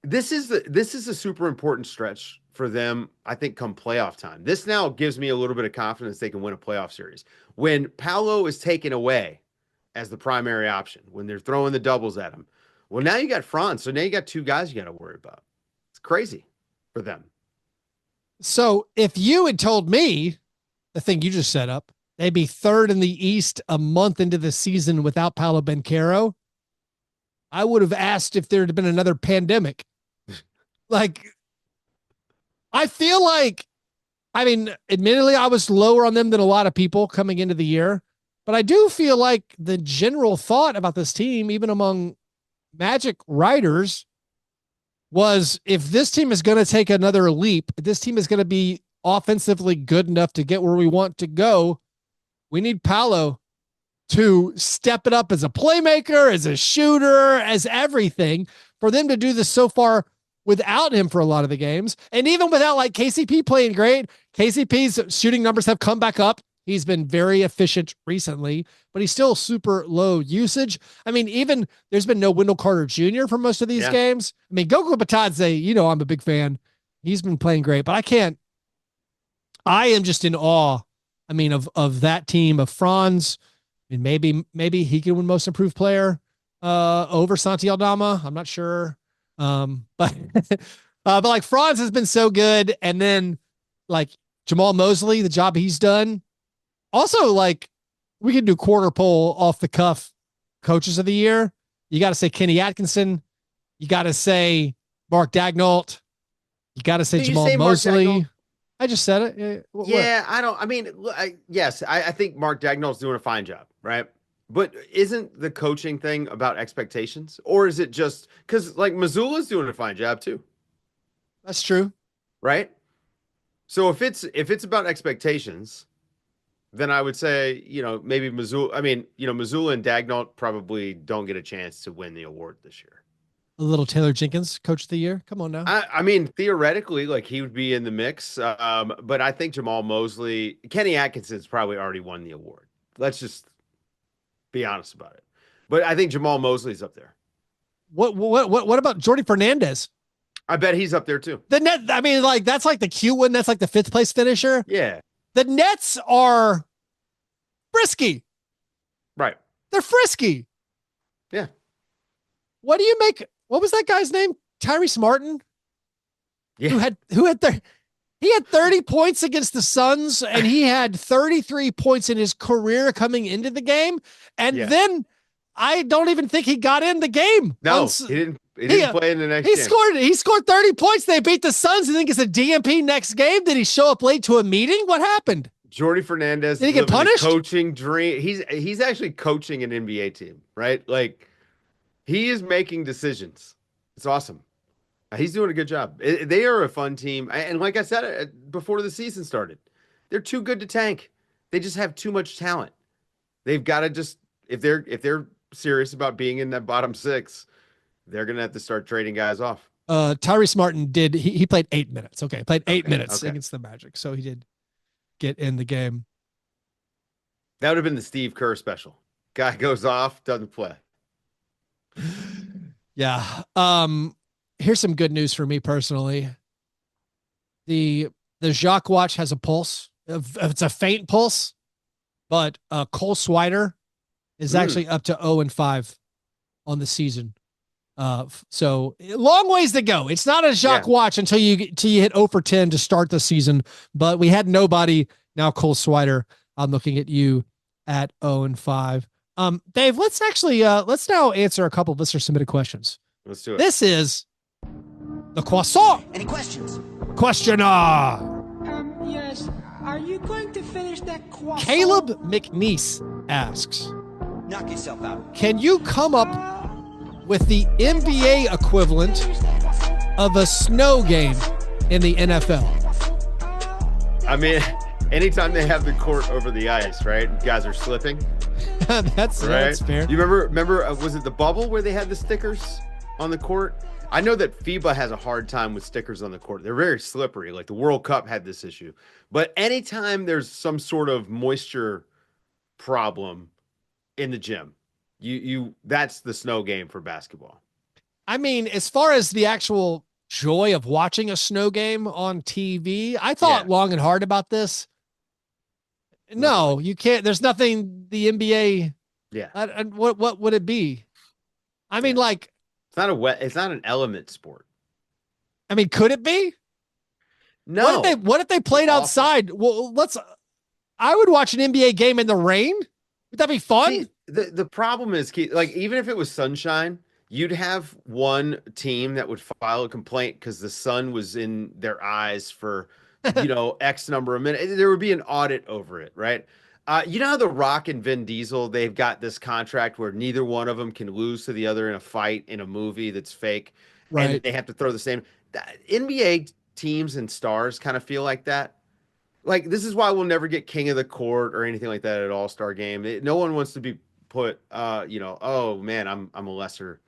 this is a super important stretch for them, I think, come playoff time. This now gives me a little bit of confidence they can win a playoff series. When Paolo is taken away as the primary option, when they're throwing the doubles at him, well, now you got Franz. So now you got two guys you got to worry about. It's crazy for them. So if you had told me the thing you just set up, they'd be third in the East a month into the season without Paolo Banchero, I would have asked if there had been another pandemic. Like, I feel like, I mean, admittedly, I was lower on them than a lot of people coming into the year, but I do feel like the general thought about this team, even among Magic writers, was if this team is going to take another leap, if this team is going to be offensively good enough to get where we want to go, we need Paolo to step it up as a playmaker, as a shooter, as everything. For them to do this so far without him for a lot of the games, and even without like KCP playing great, KCP's shooting numbers have come back up. He's been very efficient recently, but he's still super low usage. I mean, even there's been no Wendell Carter Jr. for most of these games. I mean, Goku Batadze, I'm a big fan. He's been playing great, but I am just in awe. I mean, of that team of Franz, and maybe he can win most improved player over Santi Aldama. I'm not sure. But like Franz has been so good. And then like Jamal Mosley, the job he's done. Also, like, we could do quarter poll off the cuff coaches of the year. You got to say Kenny Atkinson. You got to say Mark Daigneault. You got to say Jamal Mosley. I just said it. Yeah, I think Mark Daigneault's doing a fine job, right? But isn't the coaching thing about expectations? Or is it just because like Missoula's doing a fine job too? That's true. Right? So if it's about expectations, then I would say, maybe Missoula. I mean, Missoula and Daigneault probably don't get a chance to win the award this year. A little Taylor Jenkins, coach of the year. Come on now. I mean, theoretically, like he would be in the mix. But I think Jamal Mosley, Kenny Atkinson's probably already won the award. Let's just be honest about it. But I think Jamal Mosley's up there. What about Jordy Fernandez? I bet he's up there too. The net. I mean, like that's like the cute one. That's like the 5th place finisher. Yeah. The Nets are frisky. Right. They're frisky. Yeah. What do you make? What was that guy's name? Tyrese Martin? Yeah. Who had He had 30 points against the Suns, and he had 33 points in his career coming into the game. And then I don't even think he got in the game. No, he didn't. He didn't play in the next game. He scored 30 points. They beat the Suns and then gets a DMP next game. Did he show up late to a meeting? What happened? Jordi Fernandez. Did he get punished? Coaching dream. He's actually coaching an NBA team, right? Like, he is making decisions. It's awesome. He's doing a good job. They are a fun team. And like I said before the season started, they're too good to tank. They just have too much talent. They've got to just, if they're serious about being in that bottom six, they're going to have to start trading guys off. Tyrese Martin he played 8 minutes. Okay. Played 8 minutes against the Magic. So he did get in the game. That would have been the Steve Kerr special. Guy goes off, doesn't play. Yeah. Here's some good news for me personally. The Jacques watch has a pulse. It's a faint pulse, but Cole Swider is actually up to 0-5 on the season. So long ways to go. It's not a Jacques watch until you hit 0-10 to start the season, but we had nobody. Now Cole Swider, I'm looking at you at 0-5. Dave, let's now answer a couple of listener submitted questions. Let's do it. This is the croissant. Any questions? Questioner. Yes. Are you going to finish that croissant? Caleb McNeese asks, Knock yourself out. can you come up with the NBA equivalent of a snow game in the NFL? I mean, anytime they have the court over the ice, right? Guys are slipping. That's fair. You remember was it the bubble where they had the stickers on the court? I know that FIBA has a hard time with stickers on the court. They're very slippery. Like the World Cup had this issue. But anytime there's some sort of moisture problem in the gym, that's the snow game for basketball. I mean, as far as the actual joy of watching a snow game on TV, I thought long and hard about this. No, you can't. There's nothing the NBA. Yeah. What would it be? I mean, like, it's not an element sport. I mean, could it be? No. What if they played outside? Well, I would watch an NBA game in the rain. Would that be fun? See, the problem is, like, even if it was sunshine, you'd have one team that would file a complaint because the sun was in their eyes for, X number of minutes. There would be an audit over it, right? You know how The Rock and Vin Diesel, they've got this contract where neither one of them can lose to the other in a fight in a movie that's fake, right? And they have to throw the same. NBA teams and stars kind of feel like that. Like, this is why we'll never get King of the Court or anything like that at All-Star Game. No one wants to be put, oh man, I'm a lesser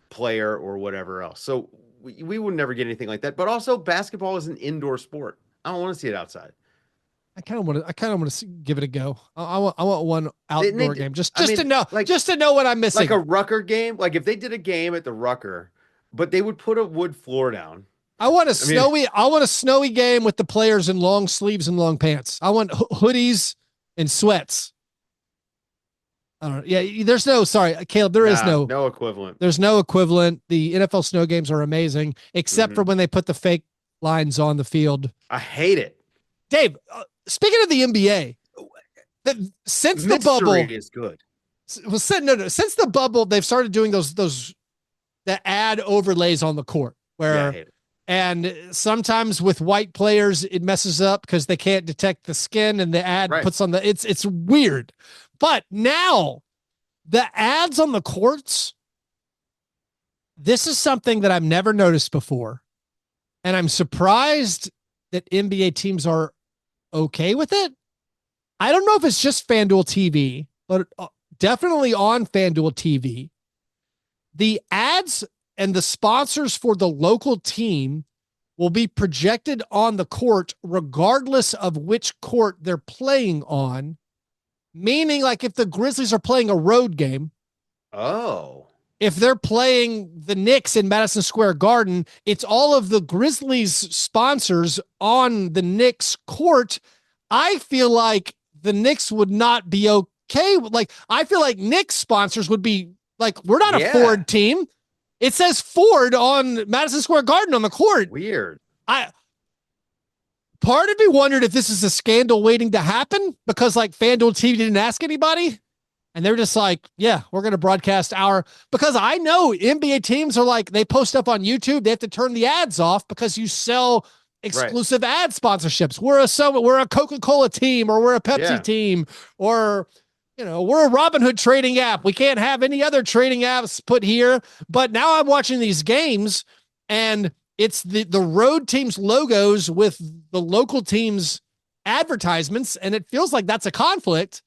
player or whatever else. So we would never get anything like that. But also, basketball is an indoor sport. I don't want to see it outside. I kind of want to give it a go. I want one outdoor game just to know what I'm missing. Like a Rucker game. Like if they did a game at the Rucker, but they would put a wood floor down. I want a snowy game with the players in long sleeves and long pants. I want hoodies and sweats. I don't know. Yeah, sorry, Caleb, there is no equivalent. There's no equivalent. The NFL snow games are amazing, except for when they put the fake lines on the field. I hate it. Dave, speaking of the NBA, since the bubble is good. Well, since the bubble, they've started doing the ad overlays on the court where, and sometimes with white players, it messes up because they can't detect the skin and the ad puts on it's weird. But now the ads on the courts, this is something that I've never noticed before. And I'm surprised that NBA teams are okay with it. I don't know if it's just FanDuel TV, but definitely on FanDuel TV. The ads and the sponsors for the local team will be projected on the court regardless of which court they're playing on. Meaning, like, if the Grizzlies are playing a road game. Oh. If they're playing the Knicks in Madison Square Garden, it's all of the Grizzlies sponsors on the Knicks court. I feel like the Knicks would not be okay. Like, I feel like Knicks sponsors would be like, we're not a Ford team. It says Ford on Madison Square Garden on the court. Weird. part of me wondered if this is a scandal waiting to happen because like FanDuel TV didn't ask anybody. And they're just like, yeah, we're going to broadcast because I know NBA teams are like, they post stuff on YouTube. They have to turn the ads off because you sell exclusive ad sponsorships. We're a Coca-Cola team, or we're a Pepsi team, or, we're a Robinhood trading app. We can't have any other trading apps put here. But now I'm watching these games and it's the road teams logos with the local teams advertisements. And it feels like that's a conflict.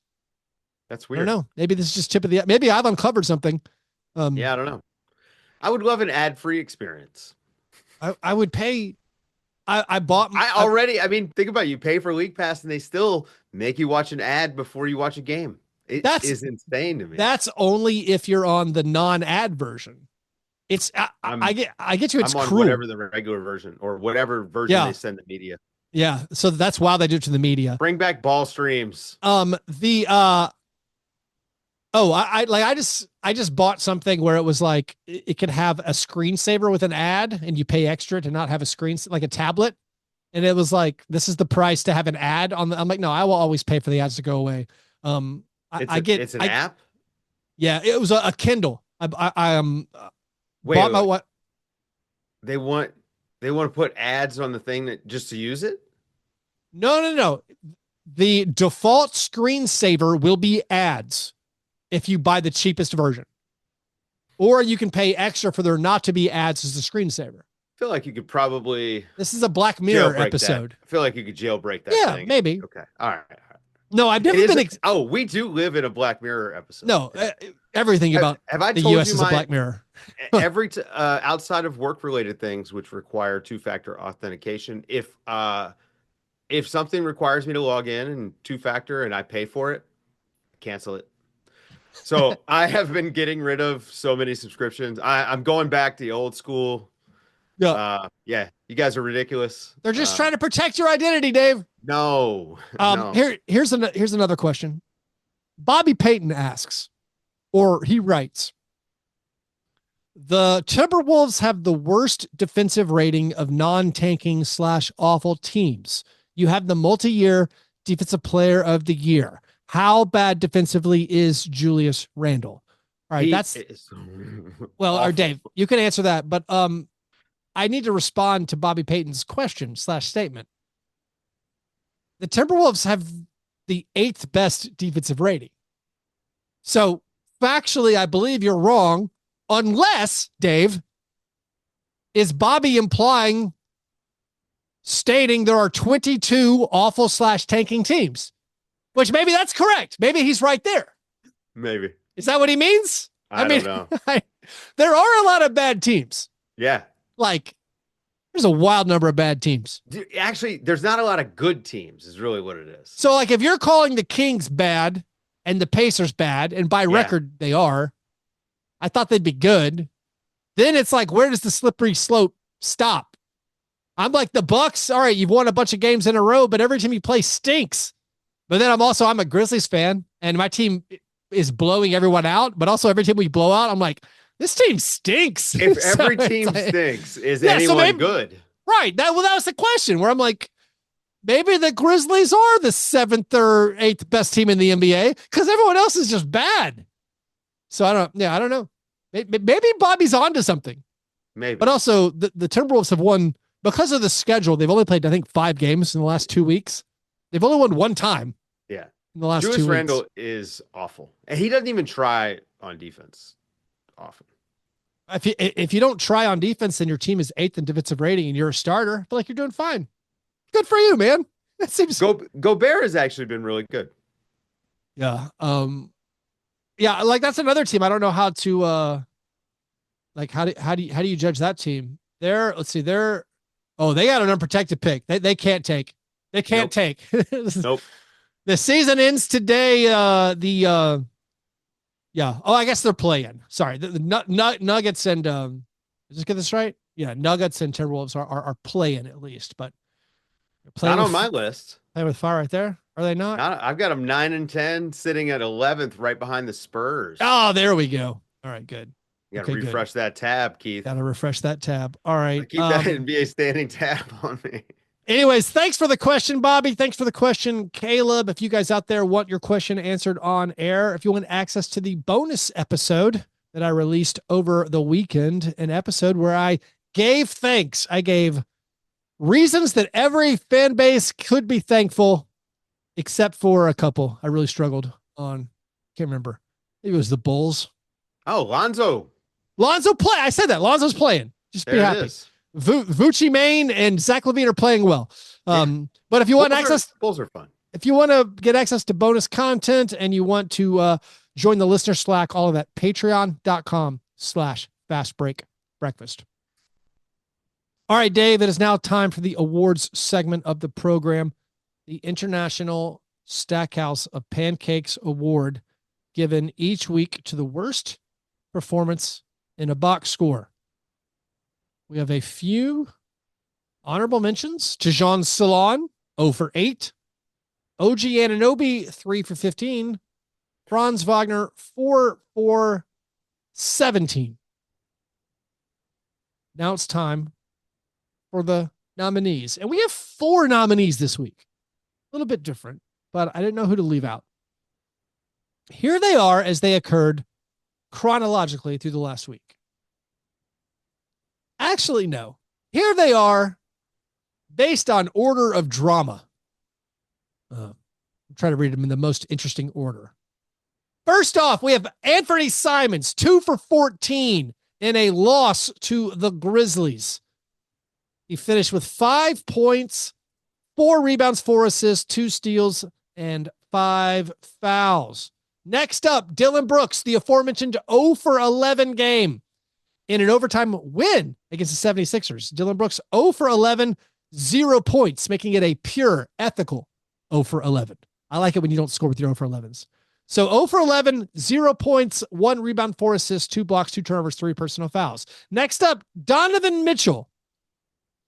That's weird. I don't know. Maybe this is just maybe I've uncovered something. Yeah, I don't know. I would love an ad-free experience. I would pay. Think about it. You pay for League Pass and they still make you watch an ad before you watch a game. Is insane to me. That's only if you're on the non-ad version. It's I get you. It's I'm on cruel. Whatever the regular version or whatever version they send the media. Yeah. So that's why they do it to the media. Bring back ball streams. I just bought something where it was like it could have a screensaver with an ad and you pay extra to not have a screen, like a tablet. And it was like, this is the price to have an ad on I'm like, no, I will always pay for the ads to go away. It's an app. Yeah. It was a Kindle. Wait, what? They want to put ads on the thing just to use it. No. The default screensaver will be ads if you buy the cheapest version, or you can pay extra for there not to be ads as a screensaver. I feel like you could probably. This is a Black Mirror episode. I feel like you could jailbreak that. Yeah, thing. Maybe. Okay. All right. No, I've never been. We do live in a Black Mirror episode. No, everything about have I the told U.S. you is a Black Mirror. Every outside of work-related things which require two-factor authentication, if something requires me to log in and two-factor and I pay for it, cancel it. So I have been getting rid of so many subscriptions. I'm going back to the old school. Yeah. You guys are ridiculous. They're just trying to protect your identity, Dave. No. Here's another question. Bobby Payton asks, or he writes, the Timberwolves have the worst defensive rating of non-tanking / awful teams. You have the multi-year defensive player of the year. How bad defensively is Julius Randle? All right, or Dave, you can answer that, but I need to respond to Bobby Payton's question / statement. The Timberwolves have the 8th best defensive rating. So factually, I believe you're wrong, unless, Dave, is Bobby stating there are 22 awful / tanking teams? Which maybe that's correct. Maybe he's right there. Maybe. Is that what he means? I don't know. There are a lot of bad teams. Yeah. Like, there's a wild number of bad teams. Actually, there's not a lot of good teams is really what it is. So, like, if you're calling the Kings bad and the Pacers bad, and by record they are, I thought they'd be good. Then it's like, where does the slippery slope stop? I'm like, the Bucks, all right, you've won a bunch of games in a row, but every time you play stinks. But then I'm a Grizzlies fan, and my team is blowing everyone out. But also every time we blow out, I'm like, this team stinks. If every team stinks, is anyone good? Right. That was the question where I'm like, maybe the Grizzlies are the 7th or 8th best team in the NBA because everyone else is just bad. So I don't know. Maybe Bobby's onto something. Maybe. But also the Timberwolves have won because of the schedule. They've only played, I think, 5 games in the last 2 weeks. They've only won 1 time. Yeah. In the last Julius 2 weeks. Randle is awful. And he doesn't even try on defense often. If you don't try on defense, then your team is 8th in defensive rating and you're a starter, I feel like you're doing fine. Good for you, man. That seems Gobert has actually been really good. Yeah. Yeah, like that's another team. I don't know how to how do you judge that team? They got an unprotected pick. They can't take. They can't take. Nope. The season ends today. Yeah. Oh, I guess they're playing. Sorry. The Nuggets and just get this right? Yeah, Nuggets and Timberwolves are playing at least, but not on my list. Playing with fire right there. Are they not? I've got them 9-10, sitting at 11th, right behind the Spurs. Oh, there we go. All right, good. You gotta refresh that tab, Keith. Gotta refresh that tab. All right. Keep that NBA standing tab on me. Anyways, thanks for the question, Bobby. Thanks for the question, Caleb. If you guys out there want your question answered on air, if you want access to the bonus episode that I released over the weekend, an episode where I gave thanks. I gave reasons that every fan base could be thankful, except for a couple I really struggled on. Can't remember. Maybe it was the Bulls. Oh, Lonzo play. I said that. Lonzo's playing. Just be happy. Vucci Main and Zach LaVine are playing well. But if you want Bulls are fun. If you want to get access to bonus content and you want to join the listener Slack, all of that, patreon.com/Fastbreak Breakfast. All right, Dave, it is now time for the awards segment of the program. The International Stackhouse of Pancakes Award, given each week to the worst performance in a box score. We have a few honorable mentions. Tejan Salon, 0 for 8. OG Anunoby, 3 for 15. Franz Wagner, 4 for 17. Now it's time for the nominees. And we have 4 nominees this week. A little bit different, but I didn't know who to leave out. Here they are as they occurred chronologically through the last week. Actually, no. Here they are based on order of drama. I'm trying to read them in the most interesting order. First off, we have Anthony Simons, 2 for 14 in a loss to the Grizzlies. He finished with 5 points, 4 rebounds, 4 assists, 2 steals, and 5 fouls. Next up, Dylan Brooks, the aforementioned 0 for 11 game in an overtime win against the 76ers. Dylan Brooks, 0 for 11, 0 points, making it a pure, ethical 0 for 11. I like it when you don't score with your 0 for 11s. So 0 for 11, 0 points, 1 rebound, 4 assists, 2 blocks, 2 turnovers, 3 personal fouls. Next up, Donovan Mitchell,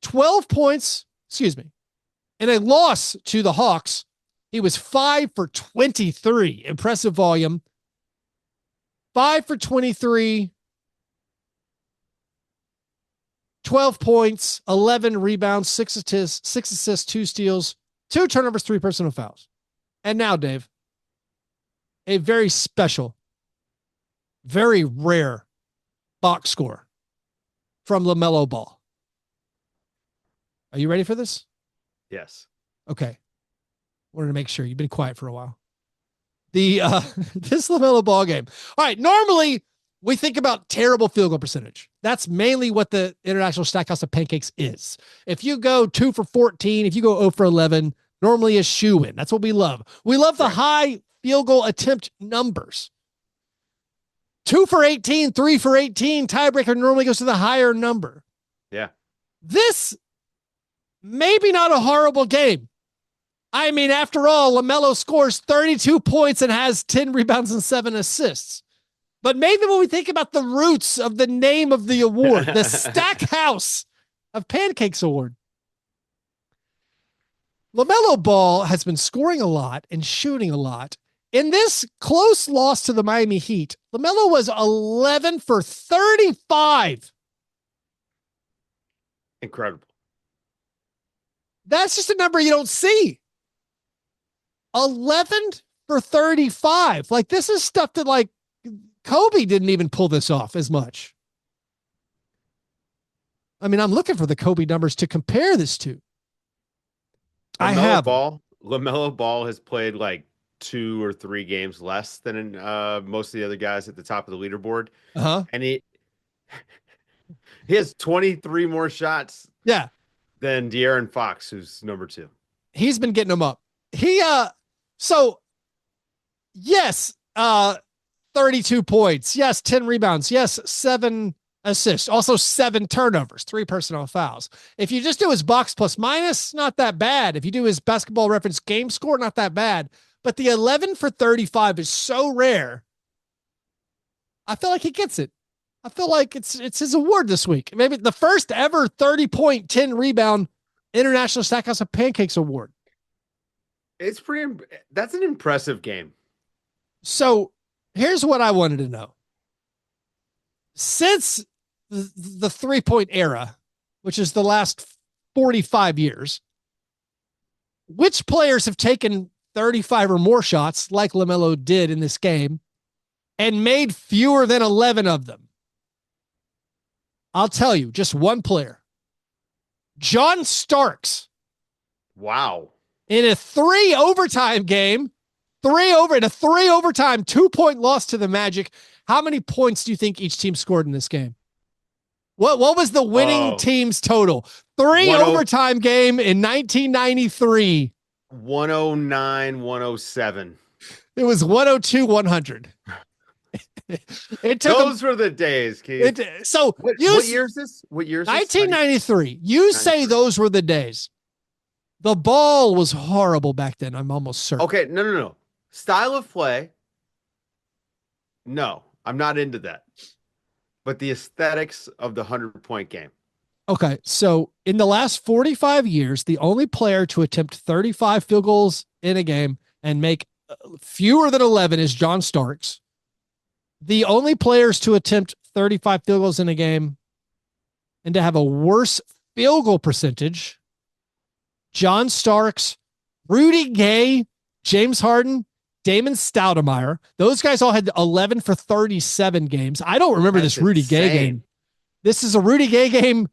12 points, in a loss to the Hawks. He was 5 for 23. Impressive volume. 5 for 23. 12 points, 11 rebounds, 6 assists, 2 steals, 2 turnovers, 3 personal fouls. And now, Dave, a very special, very rare box score from LaMelo Ball. Are you ready for this? Yes. Okay. Wanted to make sure. You've been quiet for a while. This LaMelo Ball game. All right. Normally, we think about terrible field goal percentage. That's mainly what the International Stackhouse of Pancakes is. If you go 2 for 14, if you go 0 for 11, normally a shoe-in. That's what we love. We love the high field goal attempt numbers. 2 for 18, 3 for 18, tiebreaker normally goes to the higher number. Yeah. This maybe not a horrible game. I mean, after all, LaMelo scores 32 points and has 10 rebounds and 7 assists. But maybe when we think about the roots of the name of the award, the Stackhouse of Pancakes Award, LaMelo Ball has been scoring a lot and shooting a lot. In this close loss to the Miami Heat, LaMelo was 11 for 35. Incredible. That's just a number you don't see. 11 for 35. Like, this is stuff that, like, Kobe didn't even pull this off as much. I mean, I'm looking for the Kobe numbers to compare this to. LaMelo Ball has played like 2 or 3 games less than most of the other guys at the top of the leaderboard. And he has 23 more shots. Yeah. Than De'Aaron Fox, who's number 2. He's been getting them up. Yes, 32 points. Yes, 10 rebounds. Yes, 7 assists. Also 7 turnovers, 3 personal fouls. If you just do his box plus minus, not that bad. If you do his basketball reference game score, not that bad. But the 11 for 35 is so rare. I feel like he gets it. I feel like it's his award this week. Maybe the first ever 30-point, 10 rebound International Stackhouse of Pancakes award. That's an impressive game. So here's what I wanted to know. Since the 3-point era, which is the last 45 years, which players have taken 35 or more shots like LaMelo did in this game and made fewer than 11 of them? I'll tell you, just one player. John Starks. Wow. In a 3 overtime game, in a 3 overtime 2-point loss to the Magic. How many points do you think each team scored in this game? What was the winning team's total? 3 overtime game in 1993. 109, 107. It was 102-100. It took Those were the days, Keith. What year is this? What year is this? 1993. You say those were the days. The ball was horrible back then. I'm almost certain. Okay, no. Style of play. No, I'm not into that. But the aesthetics of the 100-point game. Okay, so in the last 45 years, the only player to attempt 35 field goals in a game and make fewer than 11 is John Starks. The only players to attempt 35 field goals in a game and to have a worse field goal percentage, John Starks, Rudy Gay, James Harden, Damon Stoudemire. Those guys all had 11 for 37 games. I don't remember this Rudy Gay game. This is a Rudy Gay game.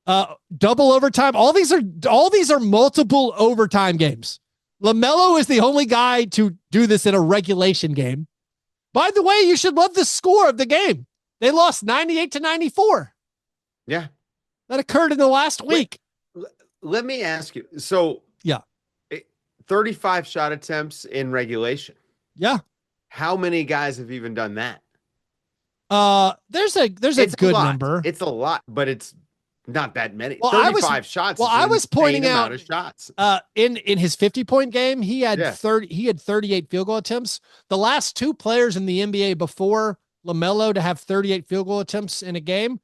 Double overtime. All these are multiple overtime games. LaMelo is the only guy to do this in a regulation game. By the way, you should love the score of the game. They lost 98-94. Yeah. That occurred in the last week. Let me ask you. So, yeah, 35 shot attempts in regulation. Yeah. How many guys have even done that? There's a good number. It's a lot, but it's not that many. Well, 35 shots. Well, I was pointing out of shots. In his 50-point game, he had 38 field goal attempts. The last 2 players in the NBA before LaMelo to have 38 field goal attempts in a game,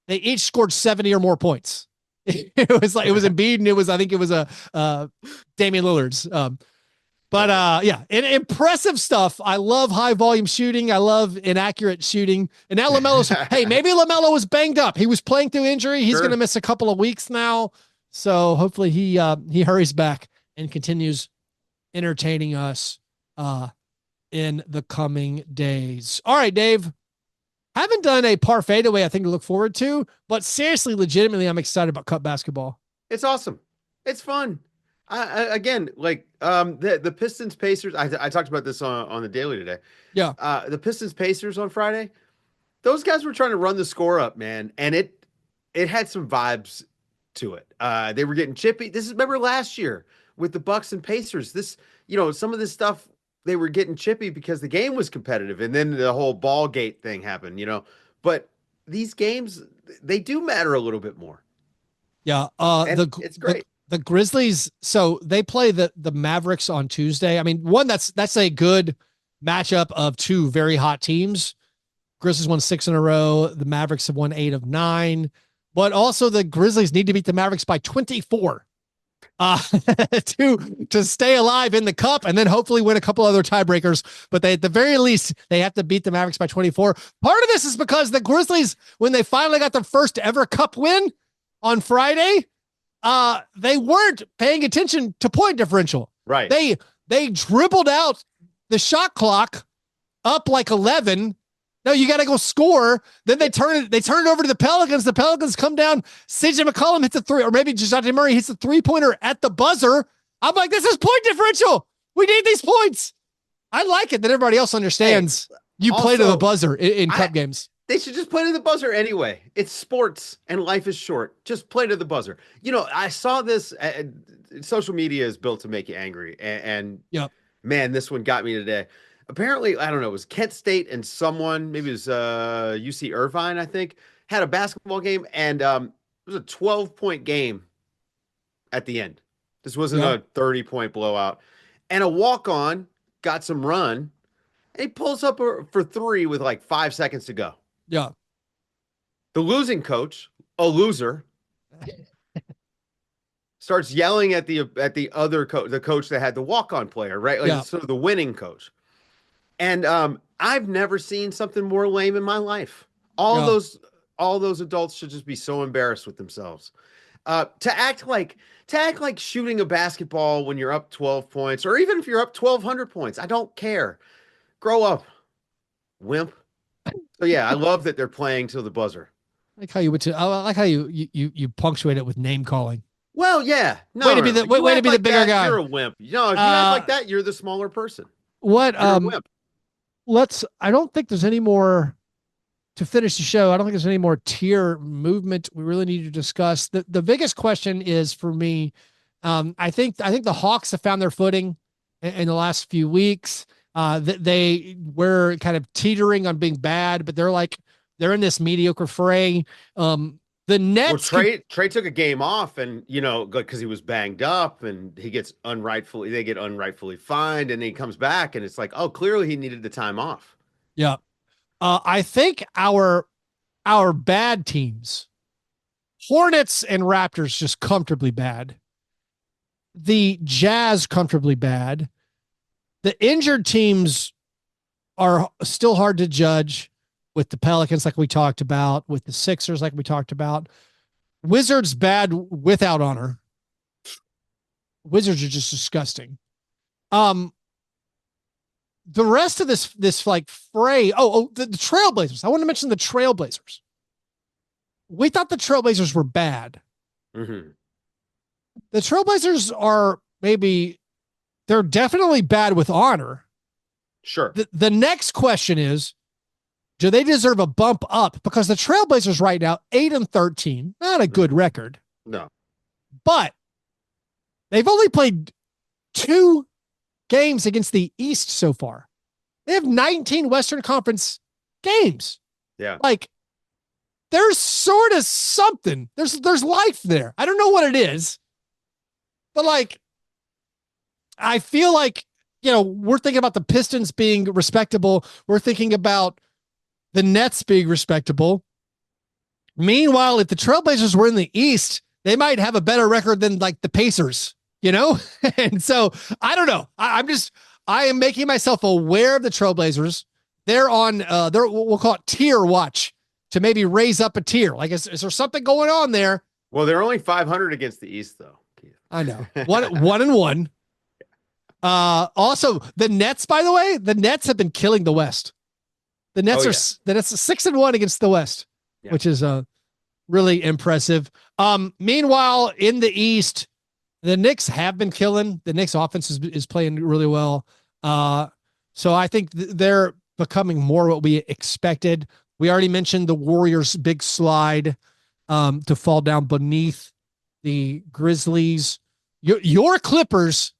they each scored 70 or more points. It was Embiid, and I think it was Damian Lillard's. Yeah, impressive stuff. I love high volume shooting. I love inaccurate shooting. And now LaMelo's, hey, maybe LaMelo was banged up. He was playing through injury. He's going to miss a couple of weeks now. So hopefully he hurries back and continues entertaining us in the coming days. All right, Dave. Haven't done a par fadeaway, I think, to look forward to, but seriously, legitimately, I'm excited about cup basketball. It's awesome. It's fun. The Pistons Pacers. I talked about this on the daily today. Yeah. The Pistons Pacers on Friday. Those guys were trying to run the score up, man, and it had some vibes to it. They were getting chippy. Remember last year with the Bucks and Pacers. Some of this stuff they were getting chippy because the game was competitive, and then the whole ball gate thing happened. But these games, they do matter a little bit more. Yeah. It's great. The Grizzlies, so they play the Mavericks on Tuesday. I mean, that's a good matchup of 2 very hot teams. Grizzlies won 6 in a row. The Mavericks have won 8 of 9. But also the Grizzlies need to beat the Mavericks by 24 to stay alive in the cup, and then hopefully win a couple other tiebreakers. But at the very least, they have to beat the Mavericks by 24. Part of this is because the Grizzlies, when they finally got their first ever cup win on Friday, they weren't paying attention to point differential. Right. They dribbled out the shot clock up like 11. No, you got to go score. Then they turn it over to the Pelicans. The Pelicans come down. CJ McCollum hits a 3, or maybe DeJounte Murray hits a 3-pointer at the buzzer. I'm like, this is point differential. We need these points. I like it that everybody else understands you play to the buzzer in cup games. They should just play to the buzzer anyway. It's sports and life is short. Just play to the buzzer. I saw this. Social media is built to make you angry. And man, this one got me today. Apparently, I don't know, it was Kent State and someone, maybe it was UC Irvine, I think, had a basketball game, and it was a 12-point game at the end. This wasn't a 30-point blowout. And a walk-on got some run, and he pulls up for 3 with like 5 seconds to go. Yeah. The losing coach, a loser, starts yelling at the other coach, the coach that had the walk-on player, right? Like sort of the winning coach. And I've never seen something more lame in my life. All those adults should just be so embarrassed with themselves. To act like shooting a basketball when you're up 12 points, or even if you're up 1,200 points, I don't care. Grow up, wimp. So yeah, I love that they're playing till the buzzer. I like how you punctuate it with name calling. Well, yeah. No, way to be the bigger guy. You're a wimp. If you act like that, you're the smaller person. What? You're a wimp. I don't think there's any more to finish the show. I don't think there's any more tier movement we really need to discuss. The biggest question is for me. I think the Hawks have found their footing in the last few weeks. They were kind of teetering on being bad, but they're in this mediocre fray. The Nets. Well, Trey took a game off, and because he was banged up, and they get unrightfully fined, and then he comes back, and it's like, oh, clearly he needed the time off. Yeah, I think our bad teams, Hornets and Raptors, just comfortably bad. The Jazz comfortably bad. The injured teams are still hard to judge. With the Pelicans, like we talked about, with the Sixers, like we talked about, Wizards bad without honor. Wizards are just disgusting. The rest of this like fray. The Trailblazers. I want to mention the Trailblazers. We thought the Trailblazers were bad. Mm-hmm. The Trailblazers they're definitely bad with honor. Sure. The next question is, do they deserve a bump up? Because the Trailblazers right now, 8-13, not a good record. No. But they've only played 2 games against the East so far. They have 19 Western Conference games. Yeah. Like, there's sort of something. There's life there. I don't know what it is. But like, I feel like, we're thinking about the Pistons being respectable. We're thinking about the Nets being respectable. Meanwhile, if the Trailblazers were in the East, they might have a better record than like the Pacers, And so I don't know. I am making myself aware of the Trailblazers. They're on we'll call it tier watch to maybe raise up a tier. Like, is there something going on there? Well, they're only 500 against the East, though. I know. 1-1. Also the Nets, by the way, the Nets have been killing the West. The Nets are 6-1 against the West, which is really impressive. Meanwhile, in the East, the Knicks have been killing. The Knicks offense is playing really well. So I think they're becoming more what we expected. We already mentioned the Warriors' big slide to fall down beneath the Grizzlies. Your Clippers,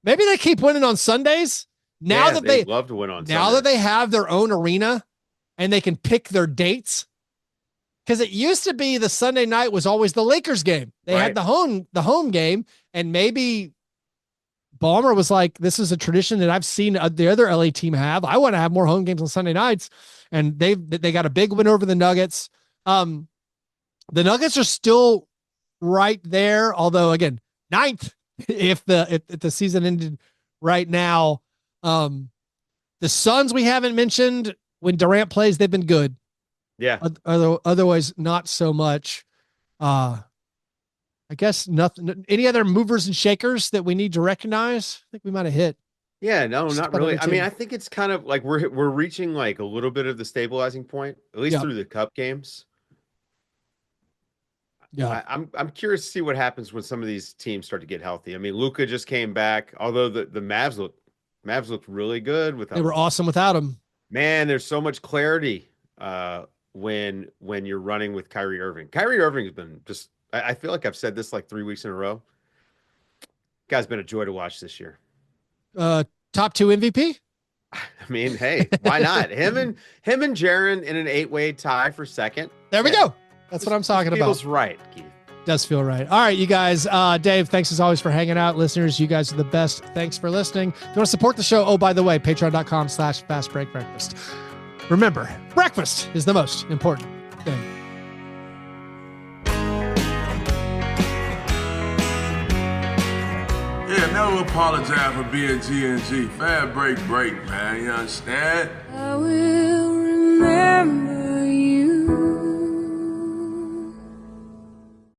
maybe they keep winning on Sundays. Now that they love to win on now Sunday. that they have their own arena and they can pick their dates, because it used to be the Sunday night was always the Lakers game. They had the home game, and maybe Ballmer was like, "This is a tradition that I've seen the other LA team have. I want to have more home games on Sunday nights," and they got a big win over the Nuggets. The Nuggets are still right there, although again, 9th if the season ended right now. The Suns we haven't mentioned. When Durant plays, they've been good. Yeah. Otherwise, not so much. I guess nothing. Any other movers and shakers that we need to recognize? I think we might have hit. Yeah, no, not really. I mean, I think it's kind of like we're reaching like a little bit of the stabilizing point, at least through the cup games. Yeah, I'm curious to see what happens when some of these teams start to get healthy. I mean, Luka just came back, although the Mavs looked really good without him. They were awesome without him. Man, there's so much clarity when you're running with Kyrie Irving. Kyrie Irving has been just, I feel like I've said this like 3 weeks in a row. Guy's been a joy to watch this year. Top 2 MVP? I mean, hey, why not? Him and Jaren in an 8-way tie for second. There we go. That's what I'm talking about. Feels right, Keith. Does feel right. All right, you guys. Dave, thanks as always for hanging out. Listeners, you guys are the best. Thanks for listening. If you want to support the show, by the way, patreon.com/Fastbreak Breakfast. Remember, breakfast is the most important thing. Yeah, never apologize for being G&G. Fastbreak break, man. You understand? I will remember